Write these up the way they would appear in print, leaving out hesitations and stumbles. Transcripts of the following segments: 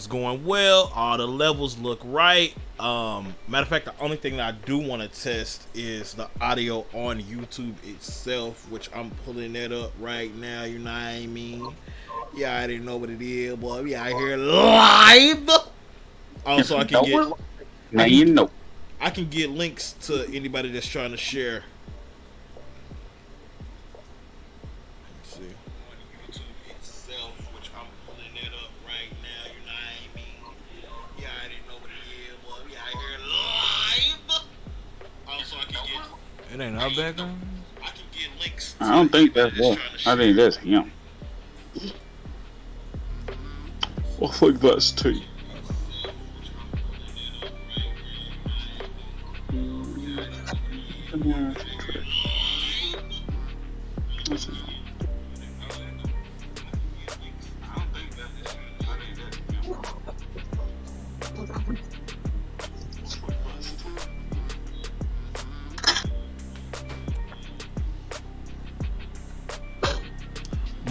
It's going well. All the levels look right. Matter of fact, the only thing that I do want to test is the audio on YouTube itself, which I'm pulling that up right now. You know what I mean? Yeah, I didn't know what it is, boy. We out here live. Also, I can get. Now you know. I can get links to anybody that's trying to share. Let's see. On YouTube itself, which I'm pulling it up right now. You know what I mean? Yeah, I didn't know what it is, boy. We out here live. Also, I can get. It ain't our background. I can get links. I don't think that's what. I think that's him. I think that's T.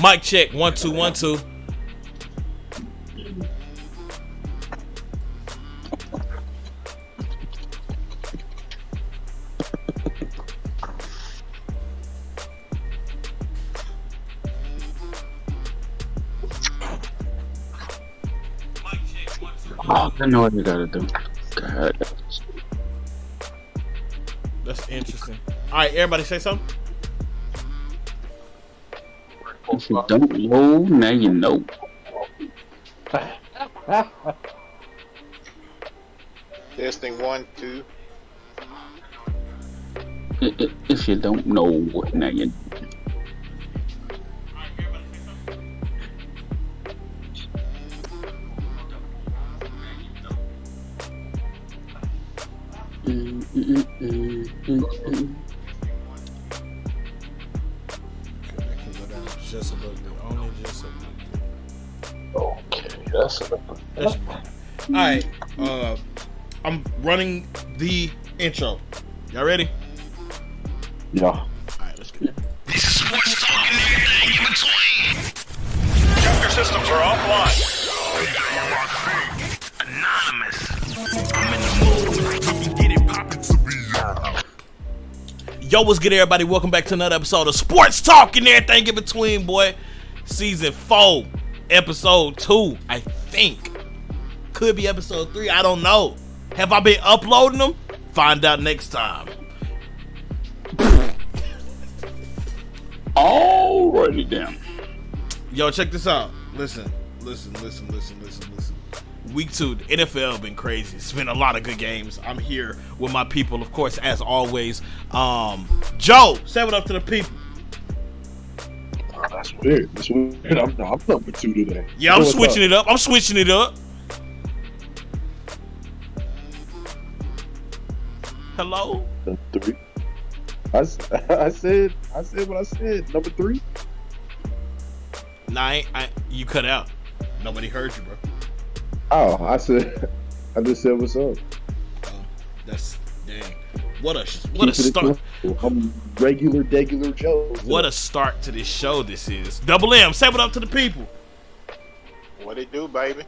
Mic check 1 2 1 2. Oh, I know what you gotta do. God. That's interesting. All right, everybody say something. If you don't know, now you know. Testing 1 2. If you don't know, now you know. Just a little bit. Only just a little bit. Okay, that's a All right, I'm running the intro. Y'all ready? Yeah. All right, let's go. This is Sports Talk and everything in between. Check your systems are offline. Anonymous. I'm in the mood. We can get it poppin' to be Yo, what's good, everybody? Welcome back to another episode of Sports Talk and everything in between, boy. Season 4, episode 2, I think. Could be episode 3, I don't know. Have I been uploading them? Find out next time. Alrighty then. Yo, check this out. Listen. Week 2, the NFL been crazy. It's been a lot of good games. I'm here with my people, of course, as always. Joe, say what up to the people. Oh, that's weird. I'm number 2 today. Yeah, I'm switching it up. Hello? Number 3. I said what I said. Number 3. Nah, you cut out. Nobody heard you, bro. Oh, I just said what's up. Oh, that's dang. What a start. I'm regular Joe. What a start to this show this is. Double M, say what up to the people. What it do, baby?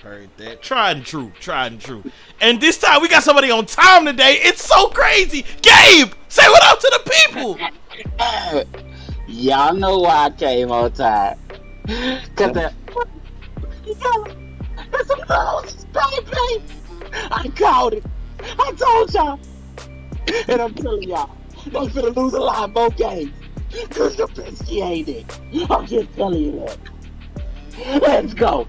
Heard that. Tried and true. And this time we got somebody on time today. It's so crazy. Gabe, say what up to the people. Y'all know why I came on time. Cause that's a Moses, baby. I called it. I told y'all. And I'm telling y'all, they finna lose a lot more games. Cause the Penske ain't it. I'm just telling you that. Let's go.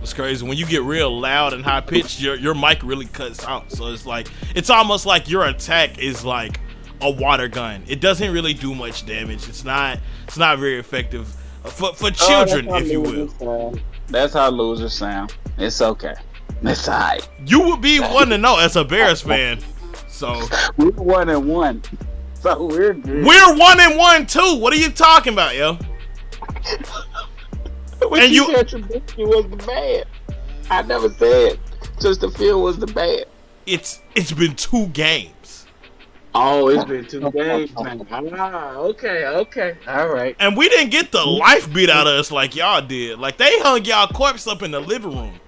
It's crazy. When you get real loud and high pitched, your mic really cuts out. So it's almost like your attack is like a water gun. It doesn't really do much damage. It's not very effective for children, if you will. That's how losers sound. It's okay. It's alright. You would be one to know as a Bears fan. So we're 1-1. So we're good. We're 1-1 too. What are you talking about, yo? And you said Trubisky was the bad. I never said Justin Field was the bad. It's been 2 games. Oh, it's been 2 games now. Okay. All right. And we didn't get the life beat out of us like y'all did. Like, they hung y'all corpse up in the living room.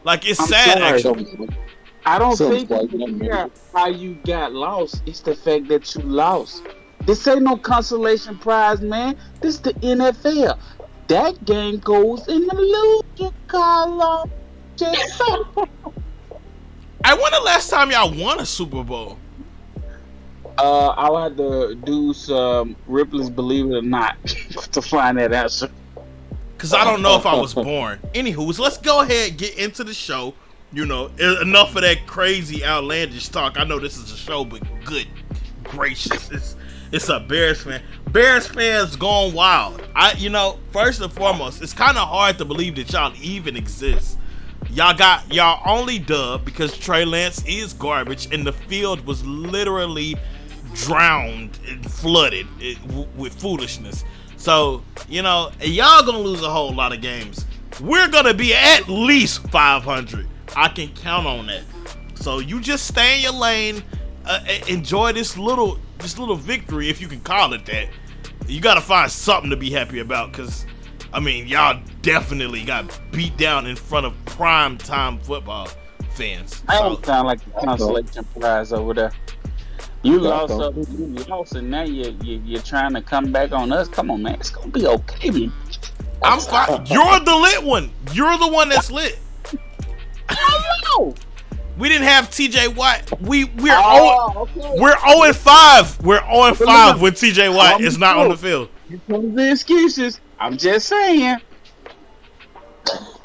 Like, it's I'm sad, sorry. actually. I don't Sounds think like you that, care how you got lost. It's the fact that you lost. This ain't no consolation prize, man. This the NFL. That game goes in the loser column. Just so. Hey, when the last time y'all won a Super Bowl? I'll have to do some Ripley's Believe It or Not to find that answer. Because I don't know if I was born. Anywho, let's go ahead and get into the show. You know, enough of that crazy, outlandish talk. I know this is a show, but good gracious. It's a Bears fan. Bears fans gone wild. First and foremost, it's kind of hard to believe that y'all even exist. Y'all got y'all only dub because Trey Lance is garbage and the field was literally drowned and flooded with foolishness. So, y'all gonna lose a whole lot of games. We're gonna be at least 500. I can count on that. So you just stay in your lane, enjoy this little victory, if you can call it that. You gotta find something to be happy about, because y'all definitely got beat down in front of prime time football fans. I don't sound like the consolation prize over there. You lost, and now you're trying to come back on us. Come on, man, it's gonna be okay, man. I'm fine. You're the lit one. You're the one that's lit. I know. We didn't have TJ Watt. We're Okay. 0-5. We're 0-5 when TJ Watt is not on the field. Here comes the excuses. I'm just saying.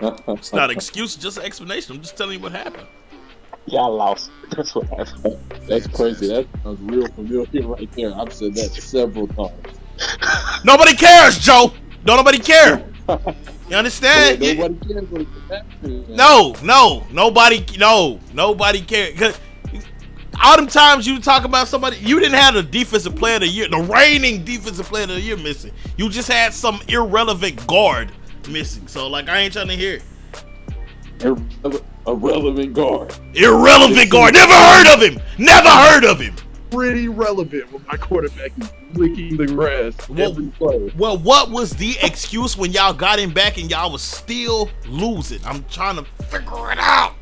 It's not an excuse, just an explanation. I'm just telling you what happened. Y'all lost. That's what happened. That's crazy. That sounds real familiar right there. I've said that several times. Nobody cares, Joe. Don't nobody care. You understand? Nobody cares what it's happening. Nobody cares. 'Cause all them times you talk about somebody, you didn't have the defensive player of the year, the reigning defensive player of the year missing. You just had some irrelevant guard missing. So, I ain't trying to hear it. Irrelevant guard. Irrelevant guard. Never heard of him. Never heard of him. Pretty relevant when my quarterback is licking the grass every play. Well, what was the excuse when y'all got him back and y'all was still losing? I'm trying to figure it out.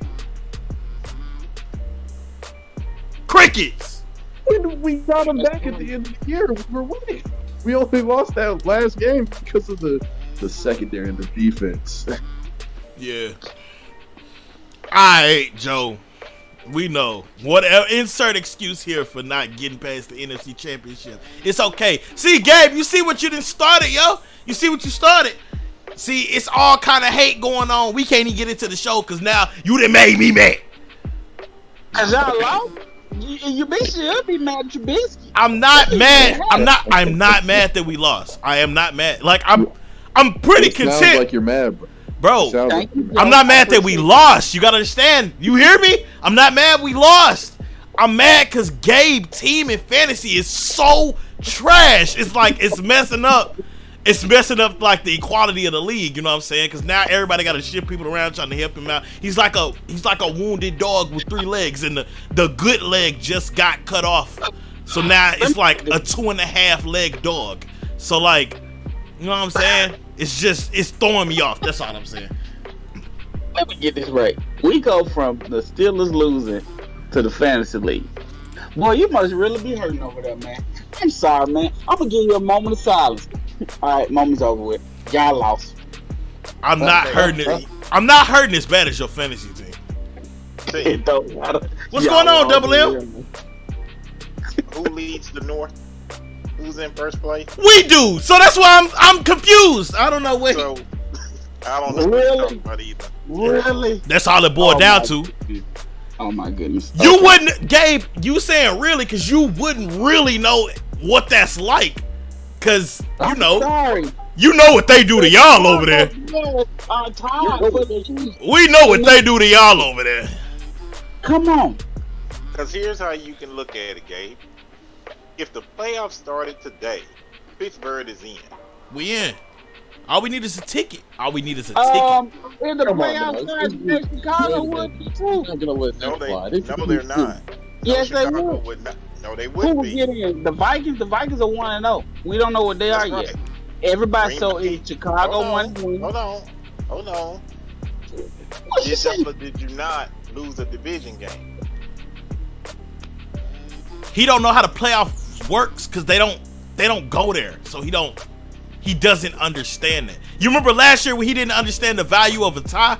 Crickets. When we got him back at the end of the year, we were winning. We only lost that last game because of the secondary and the defense. Yeah. Alright, Joe. We know. Whatever. Insert excuse here for not getting past the NFC Championship. It's okay. See, Gabe, you see what you done started, yo? You see what you started? See, it's all kind of hate going on. We can't even get into the show because now you done made me mad. Cause y'all lost. You should be mad at Trubisky. I'm not mad. I'm not mad that we lost. I am not mad. I'm pretty content. Sounds like you're mad, bro. I'm not mad that we lost. You gotta understand. You hear me? I'm not mad we lost. I'm mad because Gabe team in fantasy is so trash. It's it's messing up. It's messing up the equality of the league. You know what I'm saying? Because now everybody got to shift people around trying to help him out. He's like a wounded dog with 3 legs, and the good leg just got cut off. So now it's like a 2.5 leg dog. So you know what I'm saying? It's throwing me off. That's all I'm saying. Let me get this right. We go from the Steelers losing to the fantasy league. Boy, you must really be hurting over there, man. I'm sorry, man. I'm gonna give you a moment of silence. All right, moment's over with. Y'all lost. I'm not hurting it. I'm not hurting as bad as your fantasy team. It don't matter. What's going on, Double M? Who leads the North? Who's in first place? We do. So that's why I'm confused. I don't know what. So I don't know what you're talking about either. Really? That's all it boiled down to. Oh my goodness. You wouldn't, Gabe. You saying really? Because you wouldn't really know what that's like. Because you know what they do to y'all over there. We know what they do to y'all over there. Come on. Because here's how you can look at it, Gabe. If the playoffs started today, Pittsburgh is in. We in. All we need is a ticket. In the playoffs started, Chicago would be too. I'm not gonna let No, that fly. they're not. Yes, they Chicago would. would not. No, they Who wouldn't will be. get in? The Vikings. The Vikings are 1-0. We don't know what they That's are right. yet. Everybody. Green So Bay- is Chicago Hold 1-1? Hold on. What you Did say? you or did you not lose a division game? He don't know how the playoffs works because they don't go there, so he doesn't understand it. You remember last year when he didn't understand the value of a tie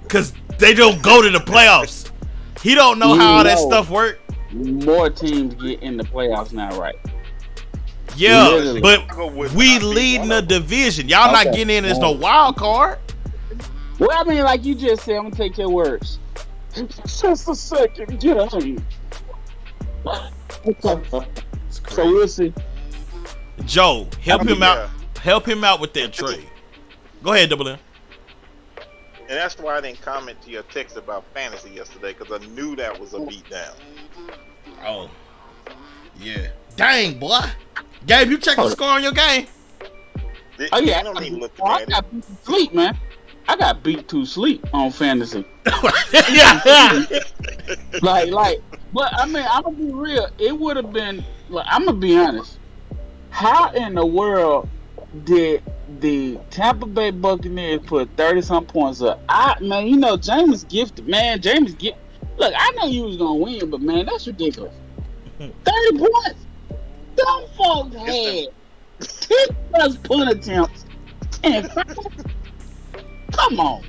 because they don't go to the playoffs. He don't know how all that stuff works. More teams get in the playoffs now, right? Yeah, Literally. but Chicago would we not be leading one the of them. division. Y'all not Okay. getting in as no wild card. Well, I mean, like you just said, I'm gonna take your words. Just a second, game. So we'll see. Joe, help him out. Yeah. Help him out with that trade. Go ahead, Double M. And that's why I didn't comment to your text about fantasy yesterday, because I knew that was a beatdown. Oh, yeah. Dang, boy. Gabe, you check the score on your game. Oh yeah, I don't even look I at got it. beat to sleep, man. I got beat to sleep on fantasy. Like, but I mean, I'm gonna be real. It would have been. Like, I'm gonna be honest. How in the world did the Tampa Bay Buccaneers put 30-some points up? Man, you know James gifted. Man, James gift. Look, I know you was gonna win, but man, that's ridiculous. 30 points. Them folks had 10+ punt attempts and 5. Come on.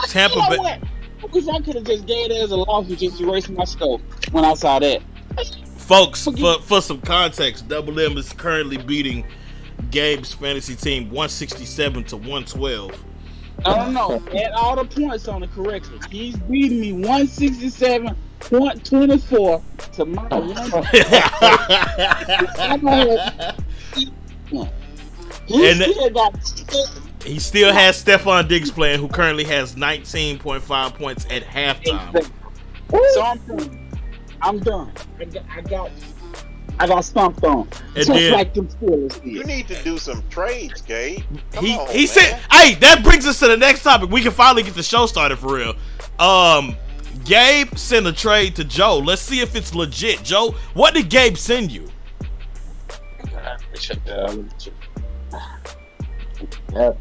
Tampa You know Bay. what? I wish I could have just gave it as a loss and just erased my scope when I saw that. Folks, for some context, Double M is currently beating Gabe's fantasy team 167 to 112. No. Add all the points on it correctly. He's beating me 167.24 to my 1. He still has Stephon Diggs playing, who currently has 19.5 points at halftime. So I'm done. I got stomped on. And Just then- like them Steelers You did. need to do some trades, Gabe. Come He on, he man. said, "Hey, that brings us to the next topic. We can finally get the show started for real." Gabe sent a trade to Joe. Let's see if it's legit. Joe, what did Gabe send you? Check that out. Let me check. Okay.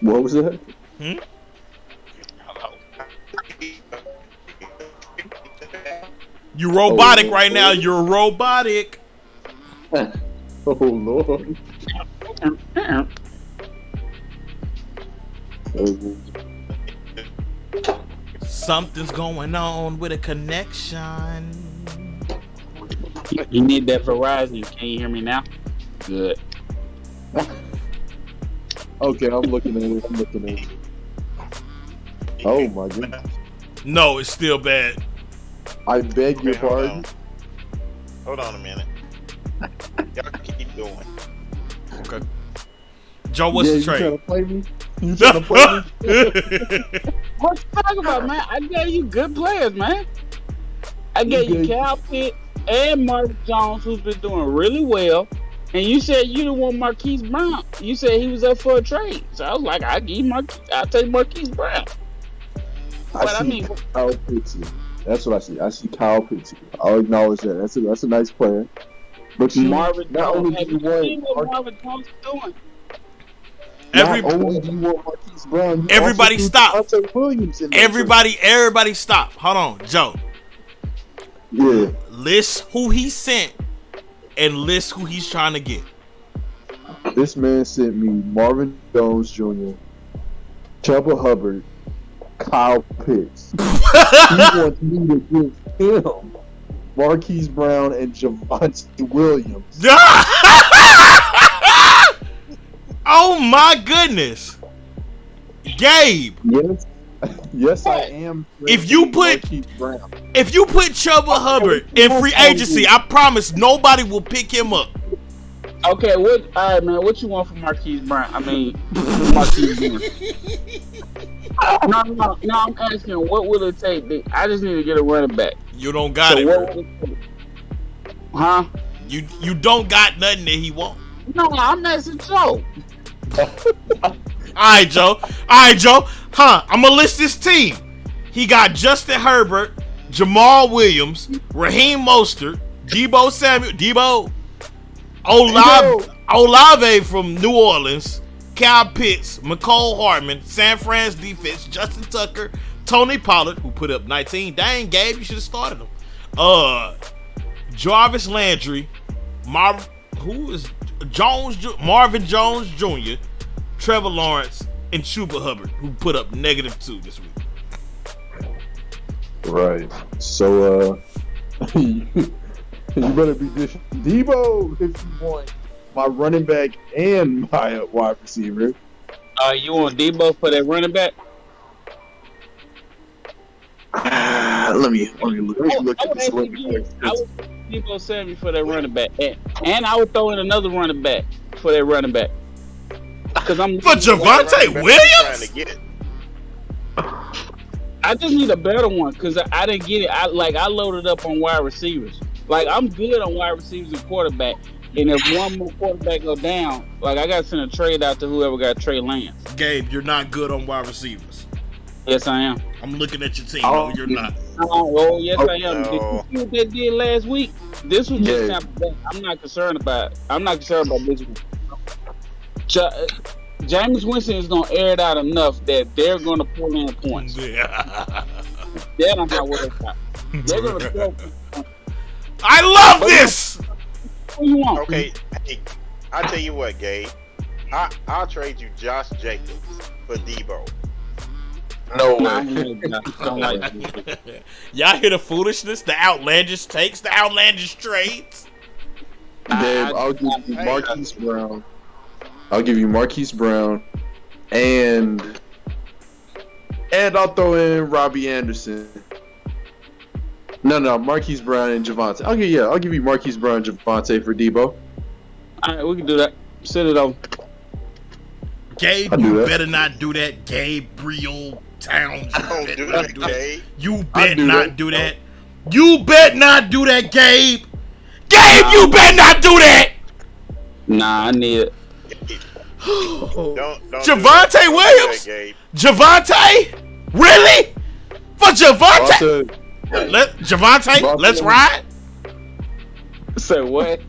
What was that? You robotic right now. You're robotic. Oh Lord. Something's going on with a connection. You need that Verizon. Can you hear me now? Good. Okay, I'm looking at it. Oh my goodness. No, it's still bad. I beg your Okay, hold pardon. on. Hold on a minute. Y'all keep going. Okay. Joe, what's Yeah, the you trying to trade? play me? You trying to play me? What you talking about, man? I gave you good players, man. I gave you Cal Pitts and Mark Jones, who's been doing really well. And you said you didn't want Marquise Brown. You said he was up for a trade. So I was like, I'll take Marquise Brown. But I I see mean, Kyle Pitts. That's what I see. I see Kyle Pitts. I'll acknowledge that. That's a nice player. But you Marvin not Jones. only Have do you you seen what want Marvin Jones is doing? Every- not only do you want Marquise Brown, you Everybody also stop. threw Devontae Williams in there. Everybody stop. Hold on, Joe. Yeah. List who he sent and list who he's trying to get. This man sent me Marvin Jones Jr., Chuba Hubbard, Kyle Pitts. He wants me to give him Marquise Brown and Javonte Williams. Oh my goodness. Gabe, Yes, yes, I am. If you put- Marquise Brown, if you put Chuba Hubbard in free agency, I promise nobody will pick him up. Okay, all right, man. What you want from Marquise Brown? I mean, Marquise Brown. No. I'm asking, what would it take? I just need to get a running back. You don't got So it, what bro. would it take? Huh? You don't got nothing that he want. No, I'm asking Joe. Alright, Joe. Huh, I'm gonna list this team. He got Justin Herbert, Jamal Williams, Raheem Mostert, Olave from New Orleans, Kyle Pitts, McCole Hardman, San Fran's defense, Justin Tucker, Tony Pollard, who put up 19. Dang, Gabe, you should have started him. Jarvis Landry, Marvin Jones Jr., Trevor Lawrence, and Chuba Hubbard, who put up -2 this week. Right. So, you better be dishing Debo if you want my running back and my wide receiver. You want Debo for that running back? Let me look at this. I would Debo 70 for that running back, and I would throw in another running back for that running back. Because I'm for Javonte Williams. Trying to get it. I just need a better one because I didn't get it. I loaded up on wide receivers. Like, I'm good on wide receivers and quarterback. And if one more quarterback go down, like, I got to send a trade out to whoever got Trey Lance. Gabe, you're not good on wide receivers. Yes, I am. I'm looking at your team. No, you're not. Oh, yes, I am. No. Did you see what they did last week? This was just not bad. I'm not concerned about it. I'm not concerned about this one. Jameis Winston is going to air it out enough that they're going to pull in points. They're not worried about it. They're going to throw. I love this! Who you want? Okay, hey, I'll tell you what, Gabe. I'll trade you Josh Jacobs for Debo. No Nah, way. don't like it. Y'all hear the foolishness, the outlandish takes, the outlandish trades? Dave, I'll give you Marquise Brown. I'll give you Marquise Brown, and I'll throw in Robbie Anderson. No, Marquise Brown and Javonte. I'll give you Marquise Brown and Javonte for Debo. All right, we can do that. Send it over. Gabe, you better not do that. Gabriel Towns. Don't do that, Gabe. You bet not do that. You bet not do that, Gabe. Gabe, you better not do that. Nah, I need it. Don't Javonte Williams? Gabe. Javonte? Really? For Javonte? Javonte, let's ride. Say what?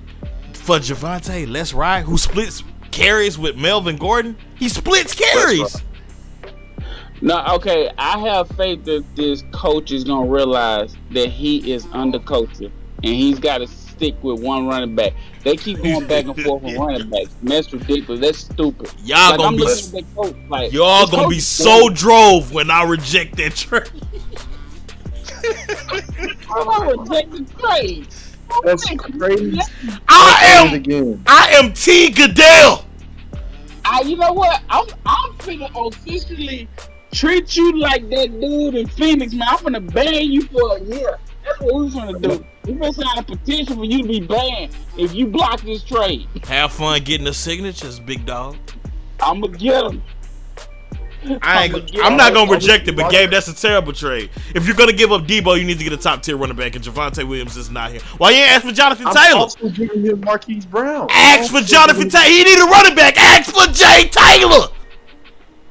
For Javonte, let's ride. Who splits carries with Melvin Gordon? He splits carries. No, okay. I have faith that this coach is gonna realize that he is undercoaching, and he's got to stick with one running back. They keep going back and forth on running backs. And that's ridiculous. That's stupid. Y'all gonna be so drove when I reject that trade. I'm gonna reject the trade. That's crazy. I am T. Goodell. You know what? I'm finna officially treat you like that dude in Phoenix, man. I'm finna ban you for a year. That's what we're gonna do. We're gonna sign a petition for you to be banned if you block this trade. Have fun getting the signatures, big dog. I'm gonna get them. I'm not gonna reject it, but Gabe, that's a terrible trade. If you're gonna give up Debo, you need to get a top tier running back, and Javonte Williams is not here. Why you ain't ask for Jonathan Taylor? I'm also giving him Marquise Brown. Ask for Jonathan Taylor. He need a running back. Ask for Jay Taylor.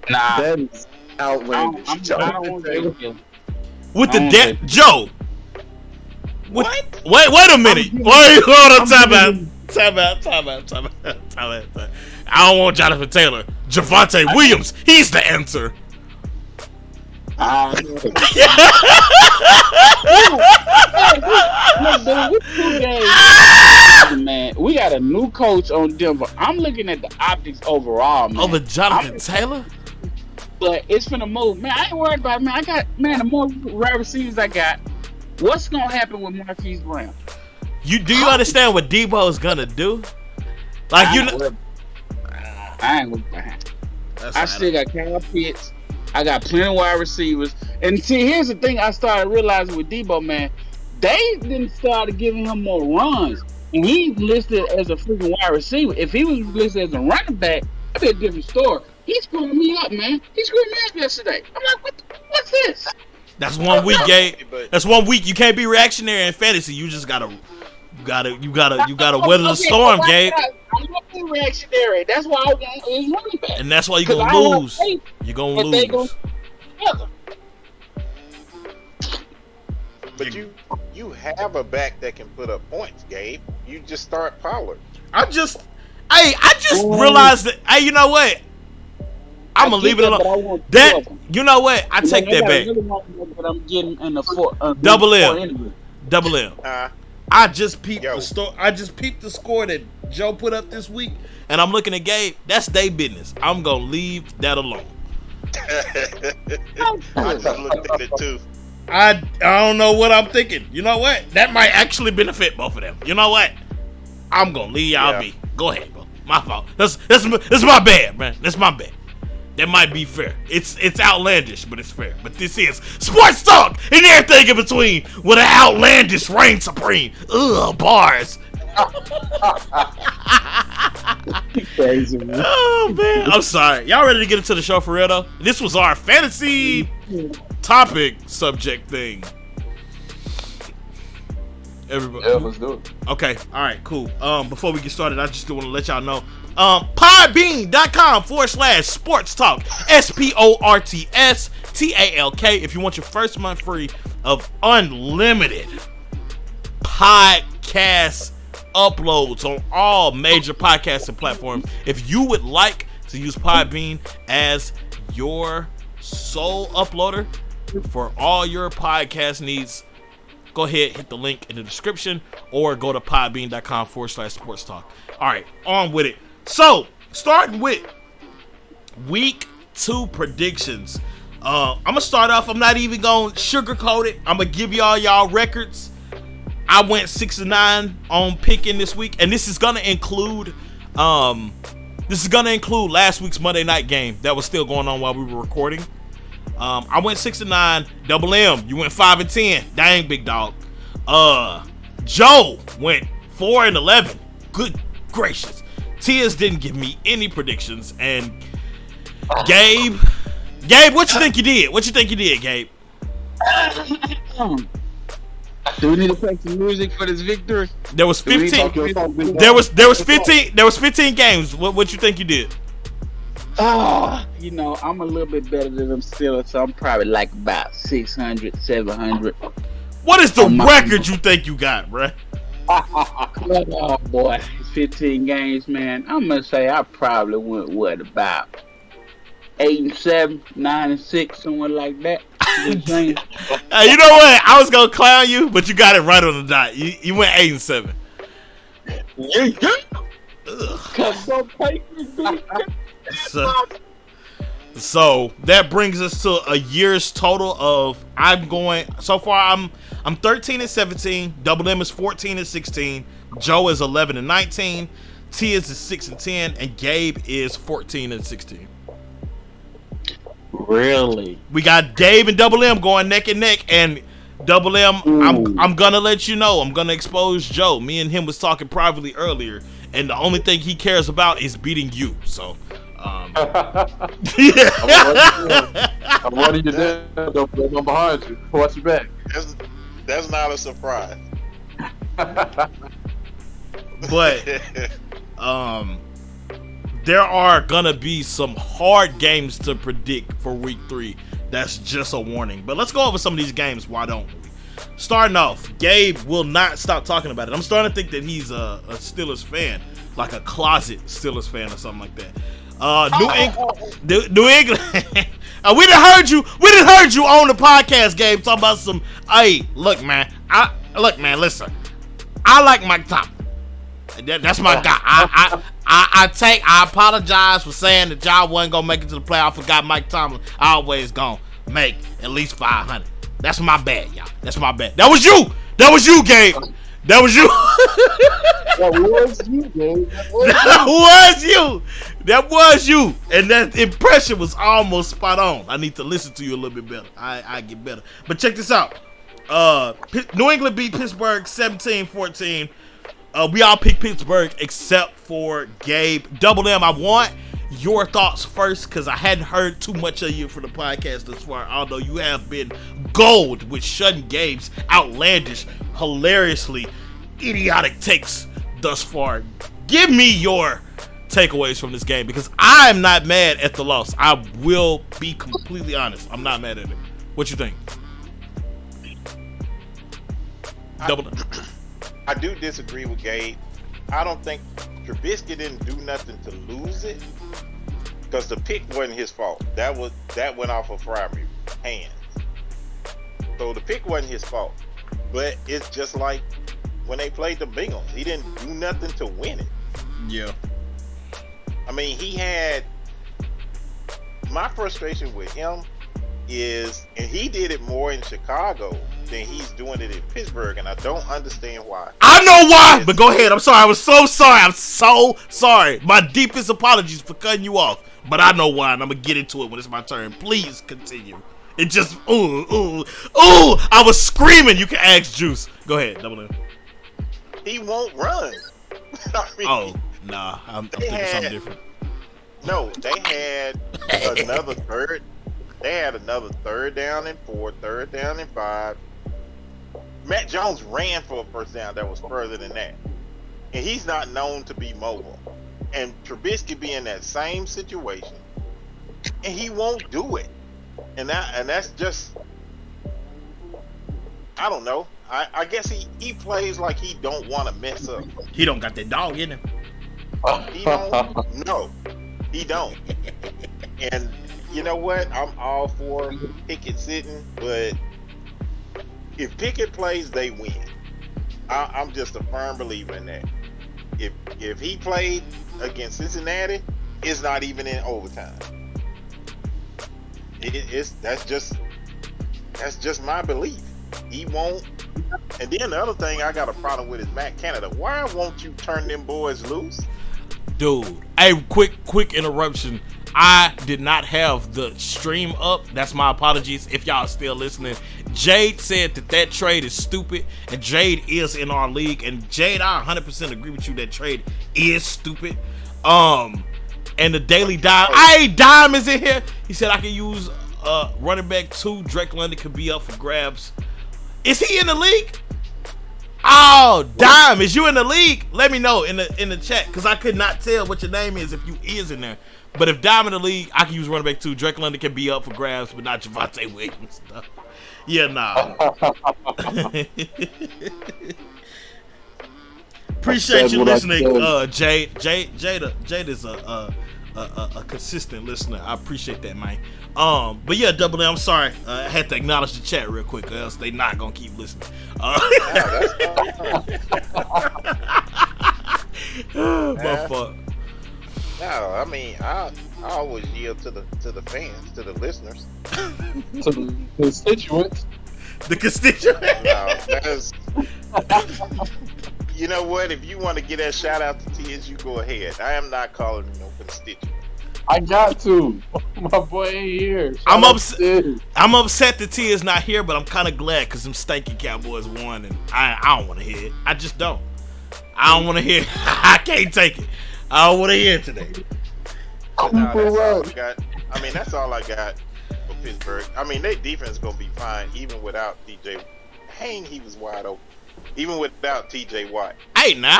Nah, that is outlandish. I don't want to. With the debt, Joe. What? Wait a minute. Hold on. Time out. I don't want Jonathan Taylor. Javonte Williams. He's the answer. Man, we got a new coach on Denver. I'm looking at the optics overall, man. Over Jonathan Taylor? But it's finna move. Man, I ain't worried about it, man. I got, man, the more wide receivers I got, what's gonna happen with Marquise Brown? Do you understand what Debo is gonna do? Like, I ain't worried about him. I still got Kyle Pitts. I got plenty of wide receivers. And see, here's the thing I started realizing with Debo, man. They didn't start giving him more runs. And he's listed as a freaking wide receiver. If he was listed as a running back, that'd be a different story. He screwed me up, man. He screwed me up yesterday. I'm like, what's this? That's 1 week, Gabe. That's 1 week. You can't be reactionary in fantasy. You just gotta weather the storm, Gabe. I'm not being reactionary. That's why I want his running back. And that's why you're gonna lose. You're gonna lose. But you have a back that can put up points, Gabe. You just start Pollard. I just realized that. Hey, you know what? I'm gonna leave it alone. That, you know what? I take that back. But I'm getting in the four. Double M. Double M. I just peeped Yo. the score. I just peeped the score that Joe put up this week, and I'm looking at Gabe. That's their business. I'm gonna leave that alone. I just looked at it too. I don't know what I'm thinking. You know what? That might actually benefit both of them. You know what? I'm gonna leave y'all be. Go ahead, bro. My fault. That's my bad, man. That's my bad. That might be fair. It's outlandish, but it's fair. But this is sports talk and everything in between with an outlandish reign supreme. Ugh, bars. Crazy, man. Oh man, I'm sorry. Y'all ready to get into the show for real though? This was our fantasy topic subject thing. Everybody. Yeah, let's do it. Okay, all right, cool. Before we get started, I just want to let y'all know. Podbean.com/sports talk. SPORTSTALK. If you want your first month free of unlimited podcast uploads on all major podcasting platforms, if you would like to use Podbean as your sole uploader for all your podcast needs, go ahead, hit the link in the description or go to podbean.com/sports talk. All right, on with it. So, starting with week 2 predictions. I'm going to start off. I'm not even going to sugarcoat it. I'm going to give y'all records. I went 6-9 on picking this week, and this is going to include last week's Monday night game that was still going on while we were recording. I went 6-9. Double M, you went 5-10. Dang, big dog. Joe went 4-11. Good gracious. Tias didn't give me any predictions, and Gabe, what you think you did? What you think you did, Gabe? Do we need to play some music for this victory? There was 15. There was 15. There was 15 games. What you think you did? You know, I'm a little bit better than them Steelers, so I'm probably like about 600, 700. What is the record you think you got, bruh? Oh boy, it's 15 games, man. I'm gonna say I probably went about 8-7, 9-6, somewhere like that. Just saying. You know what? I was gonna clown you, but you got it right on the dot. You went 8-7. So that brings us to a year's total of I'm 13-17. Double M is 14-16. Joe is 11-19. T is 6-10, and Gabe is 14-16. Really? We got Gabe and Double M going neck and neck, and Double M, I'm gonna let you know. I'm gonna expose Joe. Me and him was talking privately earlier, and the only thing he cares about is beating you. So, I'm running you down. I'm behind you. Watch your back. That's not a surprise. But there are gonna be some hard games to predict for week 3. That's just a warning. But let's go over some of these games. Why don't we? Starting off, Gabe will not stop talking about it. I'm starting to think that he's a Steelers fan, like a closet Steelers fan or something like that. New England. We done heard you on the podcast, Gabe, talking about some. Hey, look, man. Listen. I like Mike Tomlin. That's my guy. I apologize for saying that y'all wasn't gonna make it to the playoff. Forgot Mike Tomlin always gonna make at least 500. That's my bad, y'all. That's my bad. That was you, Gabe. That was you. That was you, Gabe. That was you. And that impression was almost spot on. I need to listen to you a little bit better. I get better. But check this out. New England beat Pittsburgh 17-14. We all picked Pittsburgh except for Gabe. Double M, I want your thoughts first because I hadn't heard too much of you for the podcast thus far, although you have been gold with shutting Gabe's outlandish, hilariously idiotic takes thus far. Give me your takeaways from this game because I am not mad at the loss. I will be completely honest. I'm not mad at it. What you think? Double. I do disagree with Gabe. I don't think Trubisky didn't do nothing to lose it, because the pick wasn't his fault. That went off of Fryer's hands. So the pick wasn't his fault. But it's just like when they played the Bengals, he didn't do nothing to win it. Yeah. I mean, he had, my frustration with him is, and he did it more in Chicago than he's doing it in Pittsburgh, and I don't understand why. I know why, but go ahead. I'm sorry. I was so sorry. I'm so sorry. My deepest apologies for cutting you off, but I know why, and I'm gonna get into it when it's my turn. Please continue. It just I was screaming. You can ask Juice. Go ahead, Double M. He won't run. I mean, Oh, nah. I'm thinking something different. No, they had another third. They had another 3rd down and 4, 3rd down and 5. Matt Jones ran for a first down that was further than that, and he's not known to be mobile. And Trubisky be in that same situation, and he won't do it. And that's just, I don't know. I guess he plays like he don't want to mess up. He don't got that dog in him. He don't. No, he don't. And you know what? I'm all for Pickett sitting, but if Pickett plays, they win. I'm just a firm believer in that. If he played against Cincinnati, it's not even in overtime. That's just my belief. He won't. And then the other thing I got a problem with is Matt Canada. Why won't you turn them boys loose? Dude, hey, quick interruption. I did not have the stream up. That's my apologies if y'all still listening. Jade said that trade is stupid, and Jade is in our league. And Jade, I 100% agree with you. That trade is stupid. And the Daily Dime, Dime is in here. He said I can use running back 2. Drake London could be up for grabs. Is he in the league? Oh, Dime, is you in the league? Let me know in the chat, because I could not tell what your name is if you is in there. But if Dime in the league, I can use running back 2. Drake London can be up for grabs, but not Javonte Williams stuff. Yeah, nah. Appreciate you listening, Jade. Jade is a consistent listener. I appreciate that, man. But yeah, Double M, I'm sorry. I had to acknowledge the chat real quick, or else they not gonna keep listening. My fault. No, I mean I always yield to the fans, to the listeners, To the constituents. The constituent. No, that's, you know what? If you want to get that shout out to Tiz, you go ahead. I am not calling you no constituent. I got to. My boy ain't here. I'm upset that T is not here, but I'm kind of glad because them stanky Cowboys won, and I don't want to hear it. I just don't. I don't want to hear it. I can't take it. I don't want to hear it today. No, that's all I got. I mean, that's all I got for Pittsburgh. I mean, their defense is going to be fine, even without TJ. Dang, he was wide open. Even without TJ Watt. Hey, now.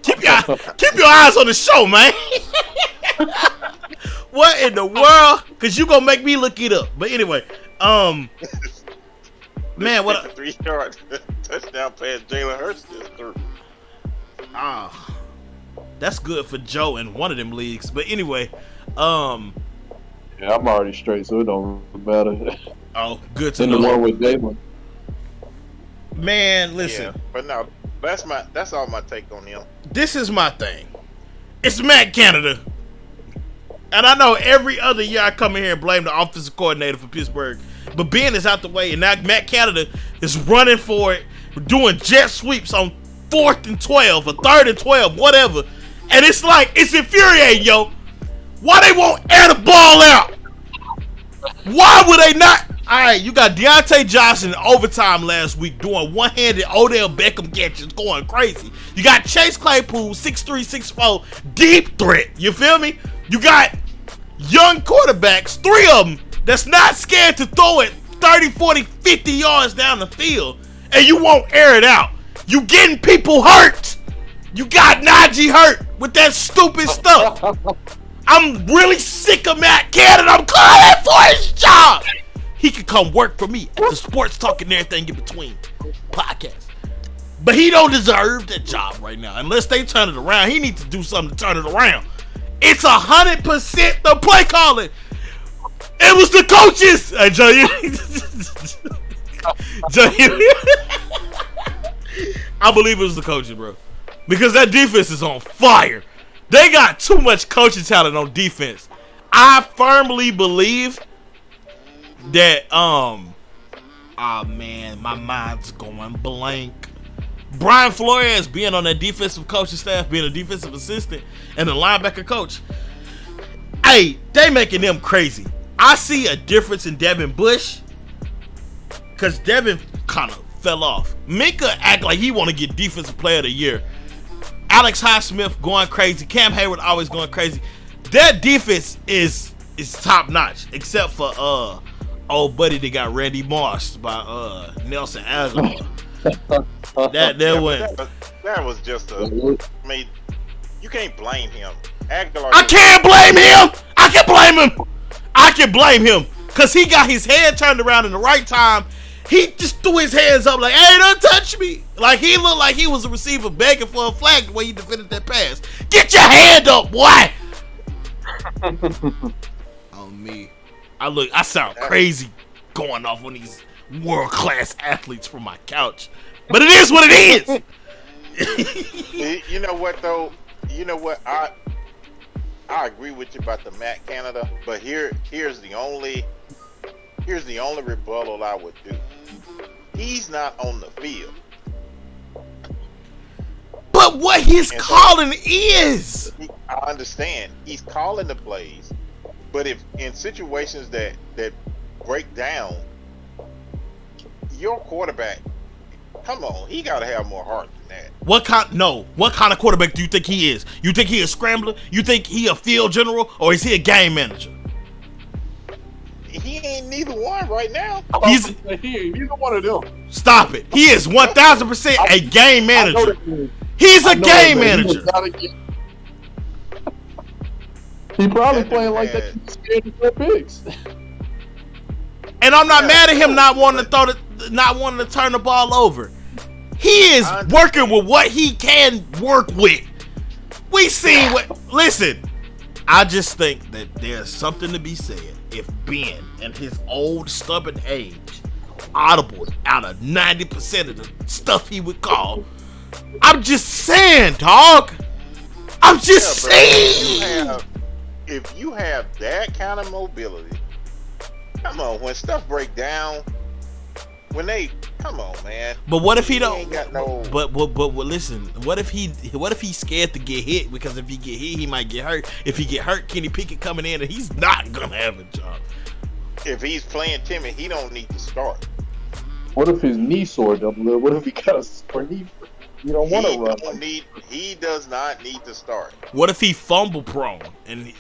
Keep your eyes on the show, man. What in the world? Because you going to make me look it up. But anyway, man, what a 3-yard touchdown pass Jalen Hurts just threw. That's good for Joe in one of them leagues. But anyway, Yeah, I'm already straight, so it don't matter. Oh, good to In know. the one with Damon. Man, listen. Yeah, but no, that's all my take on him. This is my thing. It's Matt Canada. And I know every other year I come in here and blame the offensive coordinator for Pittsburgh. But Ben is out the way, and now Matt Canada is running for it, doing jet sweeps on 4th and 12 or 3rd and 12, whatever. And it's like, it's infuriating, yo. Why they won't air the ball out? Why would they not? All right, you got Deontay Johnson in overtime last week doing one-handed Odell Beckham catches, going crazy. You got Chase Claypool, 6'3", 6'4", deep threat. You feel me? You got young quarterbacks, 3 of them, that's not scared to throw it 30, 40, 50 yards down the field, and you won't air it out. You getting people hurt. You got Najee hurt with that stupid stuff. I'm really sick of Matt Canada. I'm calling for his job. he could come work for me at the Sports Talk and Everything in Between podcast. But he don't deserve that job right now. Unless they turn it around, he needs to do something to turn it around. It's 100% the play calling. It was the coaches. Hey, Joe, I believe it was the coaches, bro. Because that defense is on fire. They got too much coaching talent on defense. I firmly believe that man, my mind's going blank. Brian Flores being on that defensive coaching staff, being a defensive assistant and a linebacker coach. Hey, they making them crazy. I see a difference in Devin Bush because Devin kind of fell off. Minka act like he want to get defensive player of the year. Alex Highsmith going crazy. Cam Hayward always going crazy. That defense is top notch, except for old buddy that got Randy Moss by Nelson Aguilar. That was just a. I mean, you can't blame him. Aguilar. I can't blame him. I can blame him because he got his head turned around in the right time. He just threw his hands up like, "Hey, don't touch me!" Like he looked like he was a receiver begging for a flag the way he defended that pass. Get your hand up, boy! On me, I sound crazy going off on these world class athletes from my couch, but it is what it is. You know what though? You know what? I agree with you about the Matt Canada, but here's the only rebuttal I would do. He's not on the field. But what his calling is, I understand he's calling the plays, but if in situations that break down, your quarterback, come on, he got to have more heart than that. What kind of quarterback do you think he is? You think he a scrambler? You think he a field general, or is he a game manager? He ain't neither one right now. He's neither one of them. Stop it. He is 1,000% a game manager. He's a game manager. He probably playing like that. He's scared to throw picks. And I'm not mad at him not wanting to turn the ball over. He is working with what he can work with. We seen listen, I just think that there's something to be said if Ben and his old stubborn age audibled out of 90% of the stuff he would call. I'm just saying, dog. I'm just saying. If you have that kind of mobility, come on, when stuff break down, come on, man. But what if he don't? Ain't got no. But listen. What if he's scared to get hit? Because if he get hit, he might get hurt. If he get hurt, Kenny Pickett coming in and he's not gonna have a job. If he's playing timid, he don't need to start. What if his knee sore double? What if he got a sore knee? You don't want to run. He does not need to start. What if he fumble prone and?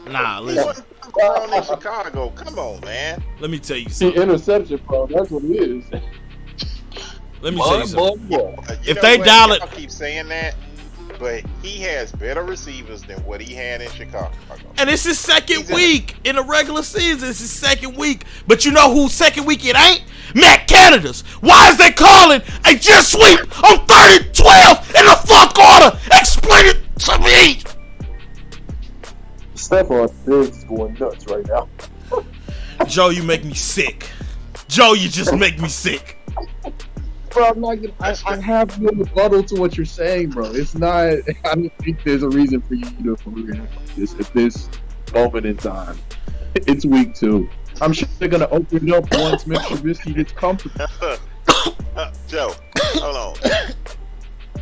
Listen. He wasn't prone in Chicago. Come on, man. Let me tell you He something. interception prone. That's what it is. Let me tell you something. If they dial it, I keep saying that, but he has better receivers than what he had in Chicago. and it's his second week in the regular season. It's his second week. But you know whose second week it ain't? Matt Canada's. Why is they calling a jet sweep on 30-12 in the fourth quarter? Explain it to me. Stephon Diggs is going nuts right now. Joe, you make me sick. Joe, you just make me sick. Bro, I'm not gonna, I have no rebuttal to what you're saying, bro. It's not. I don't think there's a reason for you to react this at this moment in time. It's week 2. I'm sure they're gonna open it up once Mitch Trubisky gets comfortable. Joe, hold on.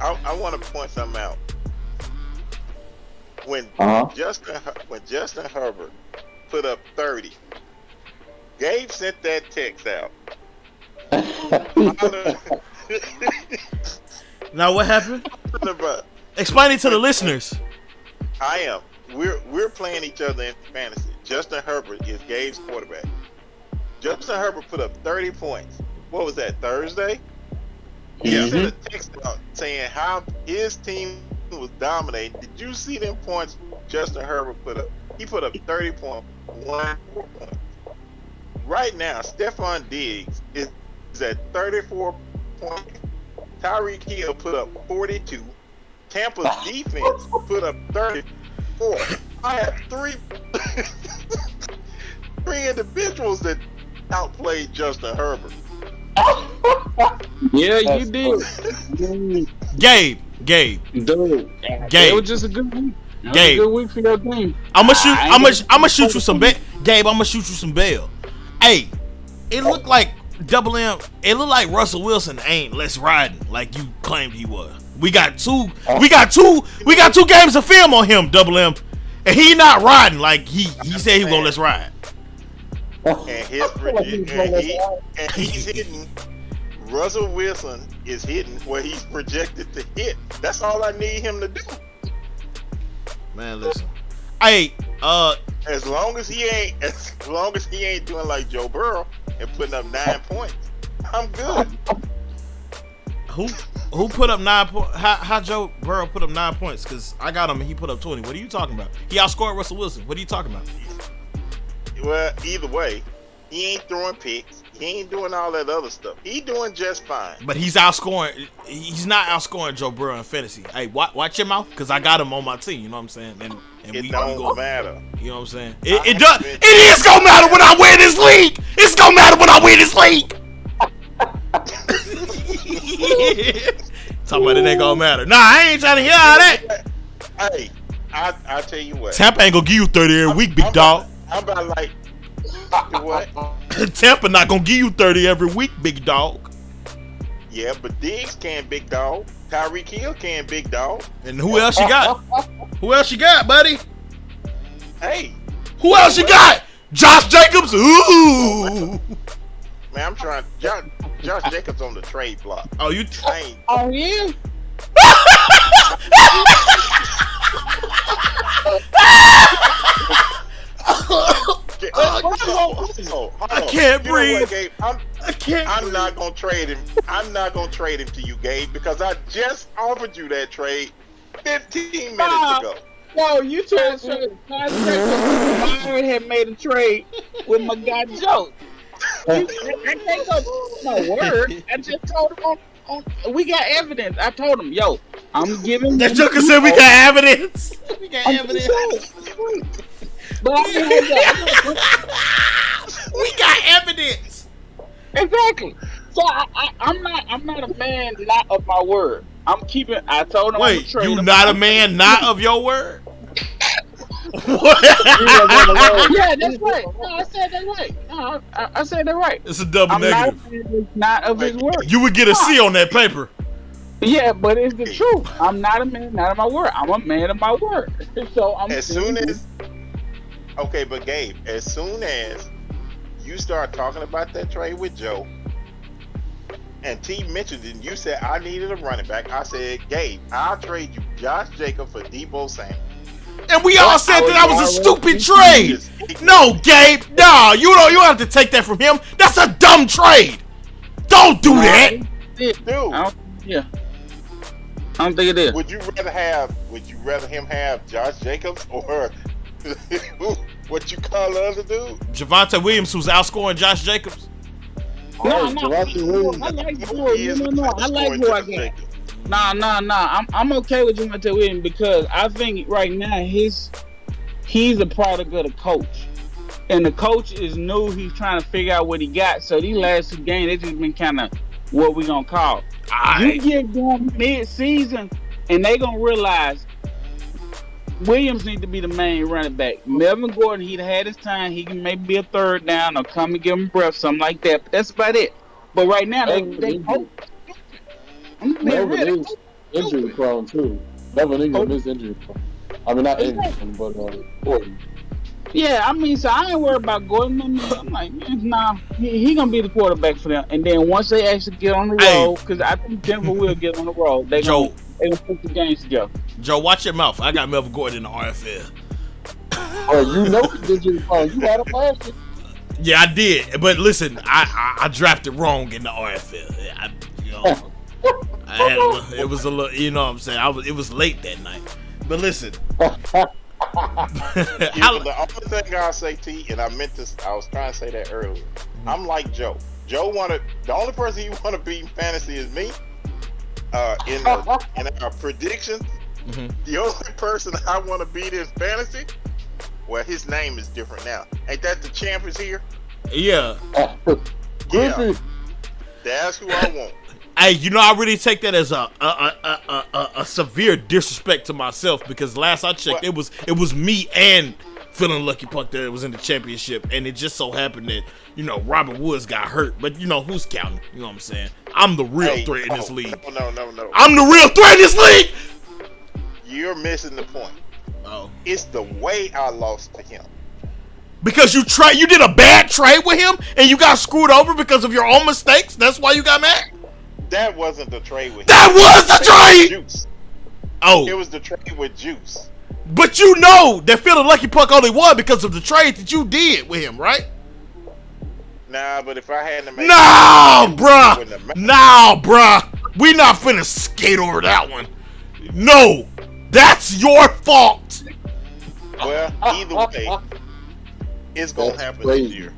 I want to point something out. When Justin Herbert put up 30, Gabe sent that text out. Now what happened? Explain it to the listeners. I am. We're playing each other in fantasy. Justin Herbert is Gabe's quarterback. Justin Herbert put up 30 points. What was that, Thursday? He sent a text out saying how his team was dominating. Did you see them points Justin Herbert put up? He put up 30 points, 1 points. right now, Stephon Diggs is at 34 points. Tyreek Hill put up 42. Tampa's defense put up 34. I have three individuals that outplayed Justin Herbert. Yeah, you did. Gabe. Dude, Gabe. it was just a good week. It was Gabe. a good week for your team. I'ma shoot you some bail. Gabe, I'ma shoot you some bail. Hey, it looked like Double M. It looked like Russell Wilson ain't less riding like you claimed he was. We got two games of film on him, Double M, and he not riding like he said he was gonna let's ride. And he's hitting. Russell Wilson is hitting where he's projected to hit. That's all I need him to do. Man, listen. Hey, as long as he ain't doing like Joe Burrow and putting up 9 points, I'm good. who put up 9 points? How Joe Burrow put up 9 points? Because I got him and he put up 20. What are you talking about? He outscored Russell Wilson. What are you talking about? Well, either way, he ain't throwing picks. He ain't doing all that other stuff. He doing just fine. But he's outscoring. He's not outscoring Joe Burrow in fantasy. Hey, watch your mouth, because I got him on my team. You know what I'm saying? And it don't matter. You know what I'm saying? It does. It is gonna matter when I win this league. It's gonna matter when I win this league. Talking about it ain't gonna matter. Nah, I ain't trying to hear all that. Hey, I tell you what. Tampa ain't gonna give you 30 every week, big dog. I'm about like what? Tampa not gonna give you 30 every week, big dog. Yeah, but Diggs can, big dog. Tyreek Hill can, big dog. And who else you got? Who else you got, buddy? Hey. Who else you got? Josh Jacobs? Ooh. Man, I'm trying. Josh Jacobs on the trade block. Oh, you? Oh, yeah? I can't breathe. Gabe, I can't. I'm not gonna trade him. I'm not gonna trade him to you, Gabe, because I just offered you that trade 15 minutes ago. No, you trying to trade I already had made a trade with my guy Joe. I can't go my word. I just told him we got evidence. I told him, yo, I'm giving. That Joker said we got evidence. We got evidence. But We got evidence. Exactly. So I'm not a man not of my word. I told him. Wait, you not a man not of your word? Yeah, that's right. No, I said that right. No, I said that right. It's a double negative. Not of his word. You would get a C on that paper. Yeah, but it's the truth. I'm not a man not of my word. I'm a man of my word. So I'm. Okay, but Gabe, as soon as you start talking about that trade with Joe, and T mentioned it, and you said I needed a running back, I said, Gabe, I'll trade you Josh Jacobs for Deebo Samuel. And we all said that was a stupid trade. No, Gabe, no, you don't have to take that from him. That's a dumb trade. Don't do that. Dude. I don't think it is. Would you rather him have Josh Jacobs or what you call the other dude? Javonte Williams, who's outscoring Josh Jacobs. No. I like who I got. Nah. I'm okay with Javonte Williams because I think right now he's a product of the coach. And the coach is new. He's trying to figure out what he got. So these last 2 games, they just been kind of what we gonna call. You get them mid-season, and they gonna realize Williams need to be the main running back. Melvin Gordon, he'd had his time. He can maybe be a third down or come and give him breath, something like that. But that's about it. But right now, they hope. Melvin is injury prone too. Melvin Ingram is injury prone. I mean, not Ingram, but Gordon. Yeah, I mean, so I ain't worried about Gordon. I'm like, man, nah, he gonna be the quarterback for them. And then once they actually get on the road, because I think Denver will get on the road, they gonna put the games together. Joe, watch your mouth. I got Melvin Gordon in the RFL. Oh, you know he's injury prone. You had him last year. Yeah, I did. But listen, I drafted wrong in the RFL. It was a little, you know what I'm saying? It was late that night. But listen, The only thing I'll say, T, and I was trying to say that earlier. I'm like Joe. The only person you want to beat in fantasy is me. In our predictions, the only person I want to beat in fantasy, well, his name is different now. Ain't that the champ is here? Yeah. Yeah. That's who I want. Hey, I really take that as a severe disrespect to myself, because last I checked, it was me and Feeling Lucky Puck that was in the championship, and it just so happened that Robert Woods got hurt, but who's counting? You know what I'm saying? I'm the real threat in this league. No. I'm the real threat in this league. You're missing the point. Oh, it's the way I lost to him. Because you did a bad trade with him, and you got screwed over because of your own mistakes. That's why you got mad. That wasn't the trade with him. That was the trade. Juice. Oh, it was the trade with Juice. But you know that Feeling Lucky Puck only won because of the trade that you did with him, right? Nah, but if I hadn't made bruh. We not finna skate over that one. No, that's your fault. Well, either way, it's gonna happen this year.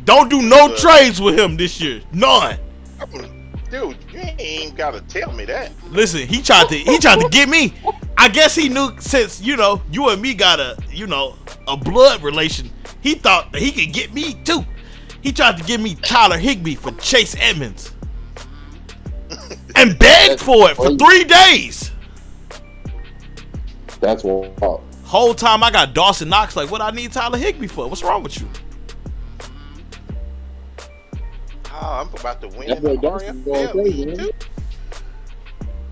Don't do no trades with him this year. None. Dude, you ain't gotta tell me that. Listen, he tried to get me. I guess he knew, since you and me got a blood relation, he thought that he could get me too. He tried to give me Tyler Higbee for Chase Edmonds and begged for it for 3 days. That's wild. Whole time I got Dawson Knox like, what I need Tyler Higbee for? What's wrong with you? Oh, I'm about to win.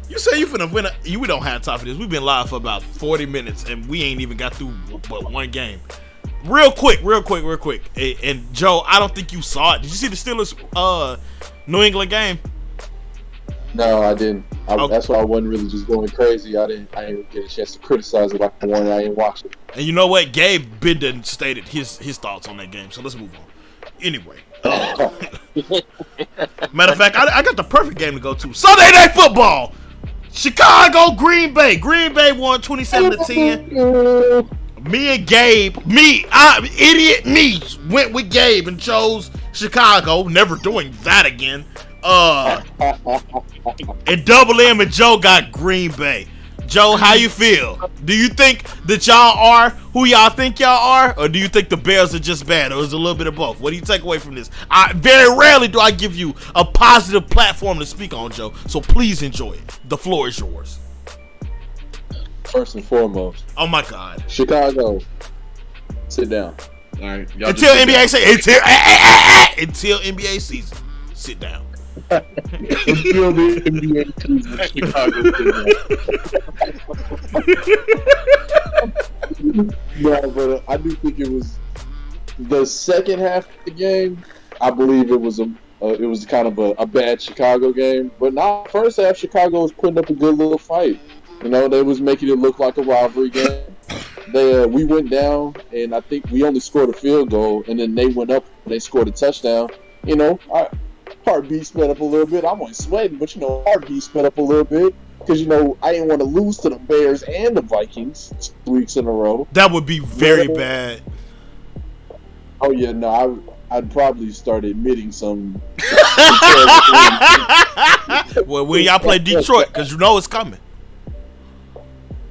You say you finna win? We don't have time for this. We've been live for about 40 minutes and we ain't even got through but one game. Real quick. And Joe, I don't think you saw it. Did you see the Steelers New England game? No, I didn't. Okay. That's why I wasn't really just going crazy. I didn't get a chance to criticize it like I wanted. I didn't watch it. And you know what? Gabe Benden stated his thoughts on that game. So let's move on. Anyway. Matter of fact, I got the perfect game to go to. Sunday Night Football. Chicago, Green Bay. Green Bay won 27-10. Me and Gabe, idiot me, went with Gabe and chose Chicago. Never doing that again. And Double M and Joe got Green Bay. Joe, how you feel? Do you think that y'all are who y'all think y'all are? Or do you think the Bears are just bad? Or is it a little bit of both? What do you take away from this? Very rarely do I give you a positive platform to speak on, Joe. So please enjoy it. The floor is yours. First and foremost. Oh my God. Chicago. Sit down. All right. Until NBA season. Sit down. Until the NBA season, Chicago. Yeah, but I do think it was the second half of the game. I believe it was kind of a bad Chicago game. But now, first half, Chicago was putting up a good little fight. They was making it look like a rivalry game. We went down, and I think we only scored a field goal, and then they went up and they scored a touchdown. Our heartbeat sped up a little bit. I'm only sweating, but heartbeat sped up a little bit because I didn't want to lose to the Bears and the Vikings 2 weeks in a row. That would be very bad. Oh yeah, no, I'd probably start admitting some. Well, when y'all play Detroit, because it's coming.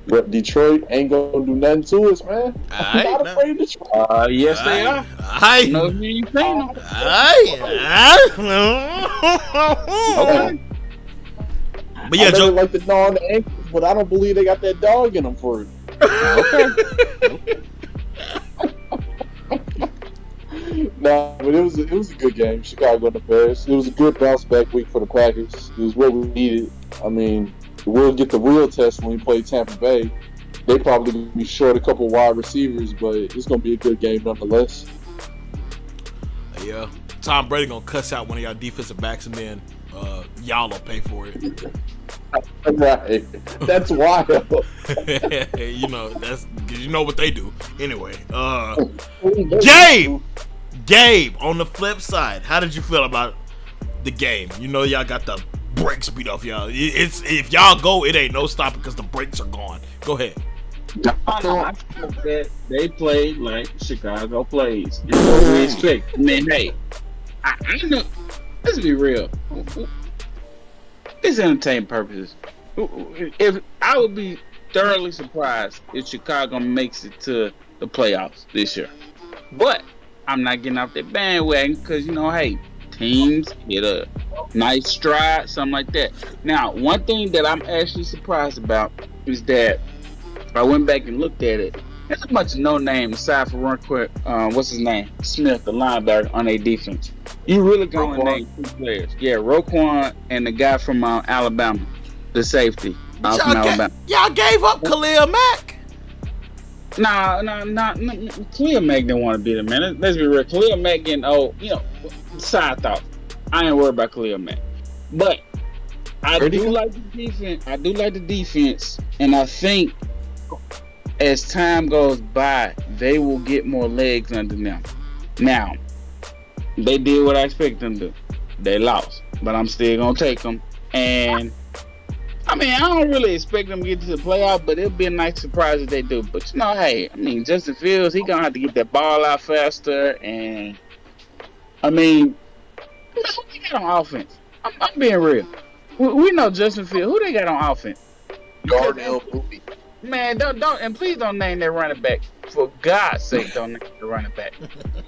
But Detroit ain't gonna do nothing to us, man. I'm not afraid of Detroit. Yes, they are. No, you ain't saying no. Okay. But yeah, I Joe. like the gnaw on the ankles, but I don't believe they got that dog in them for it. Nah, but it was a good game. Chicago and the Bears. It was a good bounce back week for the Packers. It was what we needed. I mean, we'll get the real test when we play Tampa Bay. They probably going to be short a couple wide receivers, but it's going to be a good game nonetheless. Yeah, Tom Brady going to cuss out one of y'all defensive backs, and then y'all will pay for it. Right. That's wild. That's because what they do. Anyway, Gabe, on the flip side, how did you feel about the game? Y'all got the brakes beat off y'all. If y'all go, it ain't no stopping because the brakes are gone. Go ahead. No, I thought that they played like Chicago plays. And what we expect. I mean, hey, I know. Let's be real. It's entertainment purposes. If I would be thoroughly surprised if Chicago makes it to the playoffs this year, but I'm not getting off that bandwagon because hey, teams hit a nice stride, something like that. Now, one thing that I'm actually surprised about is that I went back and looked at it. There's a bunch of no names aside from what's his name? Smith, the linebacker on their defense. You really going to name two players. Yeah, Roquan and the guy from Alabama, the safety from Alabama. Y'all gave up Khalil Mack. Nah. Khalil Mack didn't want to be the man. Let's be real. Khalil Mack getting old. Side thought. I ain't worried about Khalil Mack. But I do like the defense. And I think as time goes by, they will get more legs under them. Now, they did what I expected them to do. They lost. But I'm still going to take them. And, I don't really expect them to get to the playoff, but it'll be a nice surprise if they do. But, hey, Justin Fields, he going to have to get that ball out faster. And, who they got on offense? I'm being real. We know Justin Fields. Who they got on offense? Darnell Mooney. Man, don't and please don't name that running back. For God's sake, don't name the running back.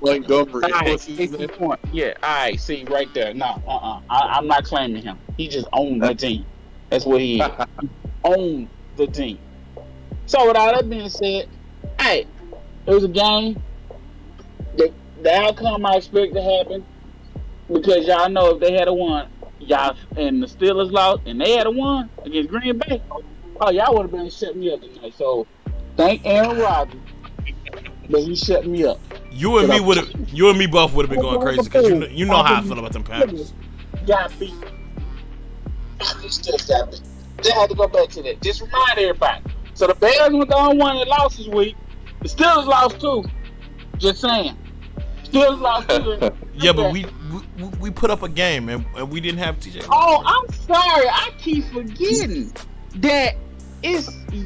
Montgomery. Point. Yeah, all right, see right there. No, I'm not claiming him. He just owned the team. That's what he is. He owned the team. So with all that being said, hey, it was a game. The outcome I expect to happen because y'all know if they had a won, y'all and the Steelers lost and they had a won against Green Bay. Oh, y'all would have been shutting me up tonight. So, thank Aaron Rodgers, but he shut me up. You and me both would have been going crazy because you know how I feel about them Panthers. Got beat. Still got beat. They had to go back to that. Just remind everybody. So the Bears were the only one that lost this week. The Steelers lost too. Just saying. Steelers lost too. Yeah, but we put up a game and we didn't have TJ. Oh, I'm sorry. I keep forgetting that.